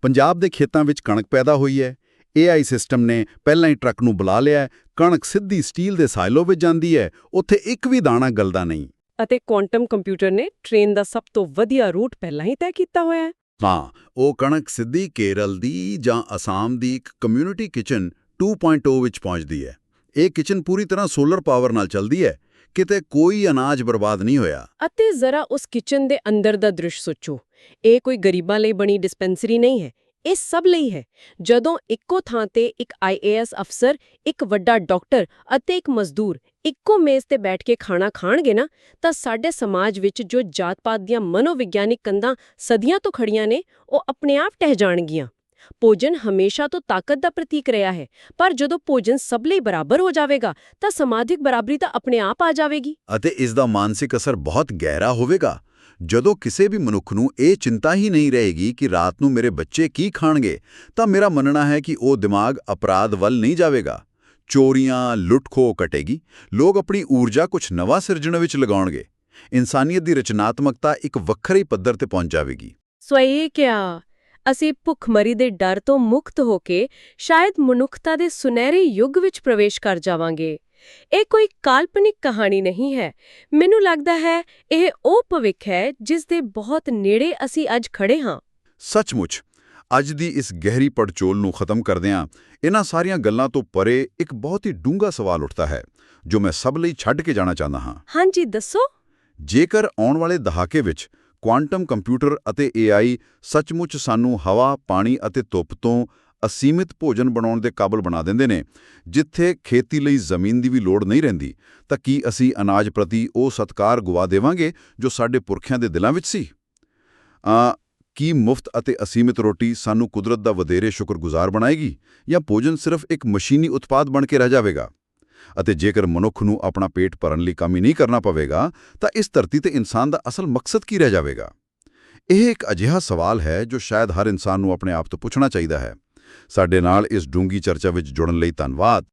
Speaker 3: ਪੰਜਾਬ ਦੇ ਖੇਤਾਂ ਵਿੱਚ ਕਣਕ ਪੈਦਾ ਹੋਈ ਹੈ। AI ਸਿਸਟਮ ਨੇ ਪਹਿਲਾਂ ਹੀ ਟਰੱਕ ਨੂੰ ਬੁਲਾ ਲਿਆ ਹੈ, ਕਣਕ ਸਿੱਧੀ ਸਟੀਲ ਦੇ ਸਾਇਲੋ ਵਿੱਚ ਜਾਂਦੀ ਹੈ, ਉੱਥੇ ਇੱਕ ਵੀ ਦਾਣਾ ਗਲਦਾ ਨਹੀਂ।
Speaker 2: ਅਤੇ ਕੁਆਂਟਮ ਕੰਪਿਊਟਰ ਨੇ ਟ੍ਰੇਨ ਦਾ ਸਭ ਤੋਂ ਵਧੀਆ ਰੂਟ ਪਹਿਲਾਂ ਹੀ ਤੈਅ ਕੀਤਾ ਹੋਇਆ ਹੈ।
Speaker 3: ਹਾਂ, ਉਹ ਕਣਕ ਸਿੱਧੀ ਕੇਰਲ ਦੀ ਜਾਂ ਅਸਾਮ ਦੀ ਇੱਕ ਕਮਿਊਨਿਟੀ ਕਿਚਨ 2.0 ਵਿੱਚ ਪਹੁੰਚਦੀ ਹੈ। ਇਹ ਕਿਚਨ ਪੂਰੀ ਤਰ੍ਹਾਂ ਸੋਲਰ ਪਾਵਰ ਨਾਲ ਚੱਲਦੀ ਹੈ, ਕਿਤੇ ਕੋਈ ਅਨਾਜ ਬਰਬਾਦ ਨਹੀਂ ਹੋਇਆ।
Speaker 2: ਅਤੇ ਜ਼ਰਾ ਉਸ ਕਿਚਨ ਦੇ ਅੰਦਰ ਦਾ ਦ੍ਰਿਸ਼ ਸੋਚੋ। ਇਹ ਕੋਈ ਗਰੀਬਾਂ ਲਈ ਬਣੀ ਡਿਸਪੈਂਸਰੀ ਨਹੀਂ ਹੈ, ਇਹ ਸਭ ਲਈ ਹੈ। ਜਦੋਂ ਇੱਕੋ ਥਾਂ ਤੇ ਇੱਕ IAS ਅਫਸਰ, ਇੱਕ ਵੱਡਾ ਡਾਕਟਰ ਅਤੇ ਇੱਕ ਮਜ਼ਦੂਰ ਇੱਕੋ ਮੇਜ਼ ਤੇ ਬੈਠ ਕੇ ਖਾਣਾ ਖਾਣਗੇ ਨਾ, ਤਾਂ ਸਾਡੇ ਸਮਾਜ ਵਿੱਚ ਜੋ ਜਾਤ-ਪਾਤ ਦੀਆਂ ਮਨੋਵਿਗਿਆਨਿਕ ਕੰਧਾਂ ਸਦੀਆਂ ਤੋਂ ਖੜੀਆਂ ਨੇ, ਉਹ ਆਪਣੇ ਆਪ ਟਹਿ ਜਾਣਗੀਆਂ। ਭੋਜਨ ਹਮੇਸ਼ਾ ਤੋਂ ਤਾਕਤ ਦਾ ਪ੍ਰਤੀਕ ਰਿਹਾ ਹੈ, ਪਰ ਜਦੋਂ ਭੋਜਨ ਸਭ ਲਈ ਬਰਾਬਰ ਹੋ ਜਾਵੇਗਾ ਤਾਂ ਸਮਾਜਿਕ ਬਰਾਬਰੀ ਤਾਂ ਆਪਣੇ ਆਪ ਆ ਜਾਵੇਗੀ।
Speaker 3: ਅਤੇ ਇਸ ਦਾ ਮਾਨਸਿਕ ਅਸਰ ਬਹੁਤ ਗਹਿਰਾ ਹੋਵੇਗਾ। ਜਦੋਂ ਕਿਸੇ ਵੀ ਮਨੁੱਖ ਨੂੰ ਇਹ ਚਿੰਤਾ ਹੀ ਨਹੀਂ ਰਹੇਗੀ ਕਿ ਰਾਤ ਨੂੰ ਮੇਰੇ ਬੱਚੇ ਕੀ ਖਾਣਗੇ, ਤਾਂ ਮੇਰਾ ਮੰਨਣਾ ਹੈ ਕਿ ਉਹ ਦਿਮਾਗ ਅਪਰਾਧ ਵੱਲ ਨਹੀਂ ਜਾਵੇਗਾ। ਚੋਰੀਆਂ, ਲੁੱਟ-ਖੋਹ ਘਟੇਗੀ, ਲੋਕ ਆਪਣੀ ਊਰਜਾ ਕੁਝ ਨਵਾਂ ਸਿਰਜਣ ਵਿੱਚ ਲਗਾਉਣਗੇ। ਇਨਸਾਨੀਅਤ ਦੀ ਰਚਨਾਤਮਕਤਾ ਇੱਕ ਵੱਖਰੇ ਪੱਧਰ ਤੇ ਪਹੁੰਚ ਜਾਵੇਗੀ।
Speaker 2: ਸੋ ਕਿਆ ਅਸੀਂ ਭੁੱਖਮਰੀ ਦੇ ਡਰ ਤੋਂ ਮੁਕਤ ਹੋ ਕੇ ਸ਼ਾਇਦ ਮਨੁੱਖਤਾ ਦੇ ਸੁਨਹਿਰੇ ਯੁੱਗ ਵਿੱਚ ਪ੍ਰਵੇਸ਼ ਕਰ ਜਾਵਾਂਗੇ। ਇਹ ਕੋਈ ਕਾਲਪਨਿਕ ਕਹਾਣੀ ਨਹੀਂ ਹੈ। ਮੈਨੂੰ ਲੱਗਦਾ ਹੈ ਇਹ ਉਹ ਭਵਿੱਖ ਹੈ ਜਿਸ ਦੇ ਬਹੁਤ ਨੇੜੇ ਅਸੀਂ ਅੱਜ ਖੜੇ ਹਾਂ।
Speaker 3: ਸੱਚਮੁੱਚ ਅੱਜ ਦੀ ਇਸ ਗਹਿਰੀ ਪੜਚੋਲ ਨੂੰ ਖਤਮ ਕਰਦਿਆਂ ਇਹਨਾਂ ਸਾਰੀਆਂ ਗੱਲਾਂ ਤੋਂ ਪਰੇ ਇੱਕ ਬਹੁਤ ਹੀ ਡੂੰਘਾ ਸਵਾਲ ਉੱਠਦਾ ਹੈ, ਜੋ ਮੈਂ ਸਭ ਲਈ ਛੱਡ ਕੇ ਜਾਣਾ ਚਾਹੁੰਦਾ ਹਾਂ।
Speaker 2: ਹਾਂਜੀ, ਦੱਸੋ।
Speaker 3: ਜੇਕਰ ਆਉਣ ਵਾਲੇ ਦਹਾਕੇ ਵਿੱਚ ਕੁਆਂਟਮ ਕੰਪਿਊਟਰ ਅਤੇ AI ਸੱਚਮੁੱਚ ਸਾਨੂੰ ਹਵਾ, ਪਾਣੀ ਅਤੇ ਧੁੱਪ ਤੋਂ ਅਸੀਮਿਤ ਭੋਜਨ ਬਣਾਉਣ ਦੇ ਕਾਬਲ ਬਣਾ ਦਿੰਦੇ ਨੇ, ਜਿੱਥੇ ਖੇਤੀ ਲਈ ਜ਼ਮੀਨ ਦੀ ਵੀ ਲੋੜ ਨਹੀਂ ਰਹਿੰਦੀ, ਤਾਂ ਕੀ ਅਸੀਂ ਅਨਾਜ ਪ੍ਰਤੀ ਉਹ ਸਤਿਕਾਰ ਗੁਆ ਦੇਵਾਂਗੇ ਜੋ ਸਾਡੇ ਪੁਰਖਿਆਂ ਦੇ ਦਿਲਾਂ ਵਿੱਚ ਸੀ? ਕੀ ਮੁਫਤ ਅਤੇ ਅਸੀਮਿਤ ਰੋਟੀ ਸਾਨੂੰ ਕੁਦਰਤ ਦਾ ਵਧੇਰੇ ਸ਼ੁਕਰਗੁਜ਼ਾਰ ਬਣਾਏਗੀ, ਜਾਂ ਭੋਜਨ ਸਿਰਫ ਇੱਕ ਮਸ਼ੀਨੀ ਉਤਪਾਦ ਬਣ ਕੇ ਰਹਿ ਜਾਵੇਗਾ? ਅਤੇ ਜੇਕਰ ਮਨੁੱਖ ਨੂੰ ਆਪਣਾ ਪੇਟ ਭਰਨ ਲਈ ਕੰਮ ਹੀ ਨਹੀਂ ਕਰਨਾ ਪਵੇਗਾ, ਤਾਂ ਇਸ ਧਰਤੀ ਤੇ ਇਨਸਾਨ ਦਾ ਅਸਲ ਮਕਸਦ ਕੀ ਰਹਿ ਜਾਵੇਗਾ? ਇਹ ਇੱਕ ਅਜਿਹਾ ਸਵਾਲ ਹੈ ਜੋ ਸ਼ਾਇਦ ਹਰ ਇਨਸਾਨ ਨੂੰ ਆਪਣੇ ਆਪ ਤੋਂ ਪੁੱਛਣਾ ਚਾਹੀਦਾ ਹੈ। ਸਾਡੇ ਨਾਲ ਇਸ ਡੂੰਗੀ ਚਰਚਾ ਵਿੱਚ ਜੁੜਨ ਲਈ ਧੰਨਵਾਦ।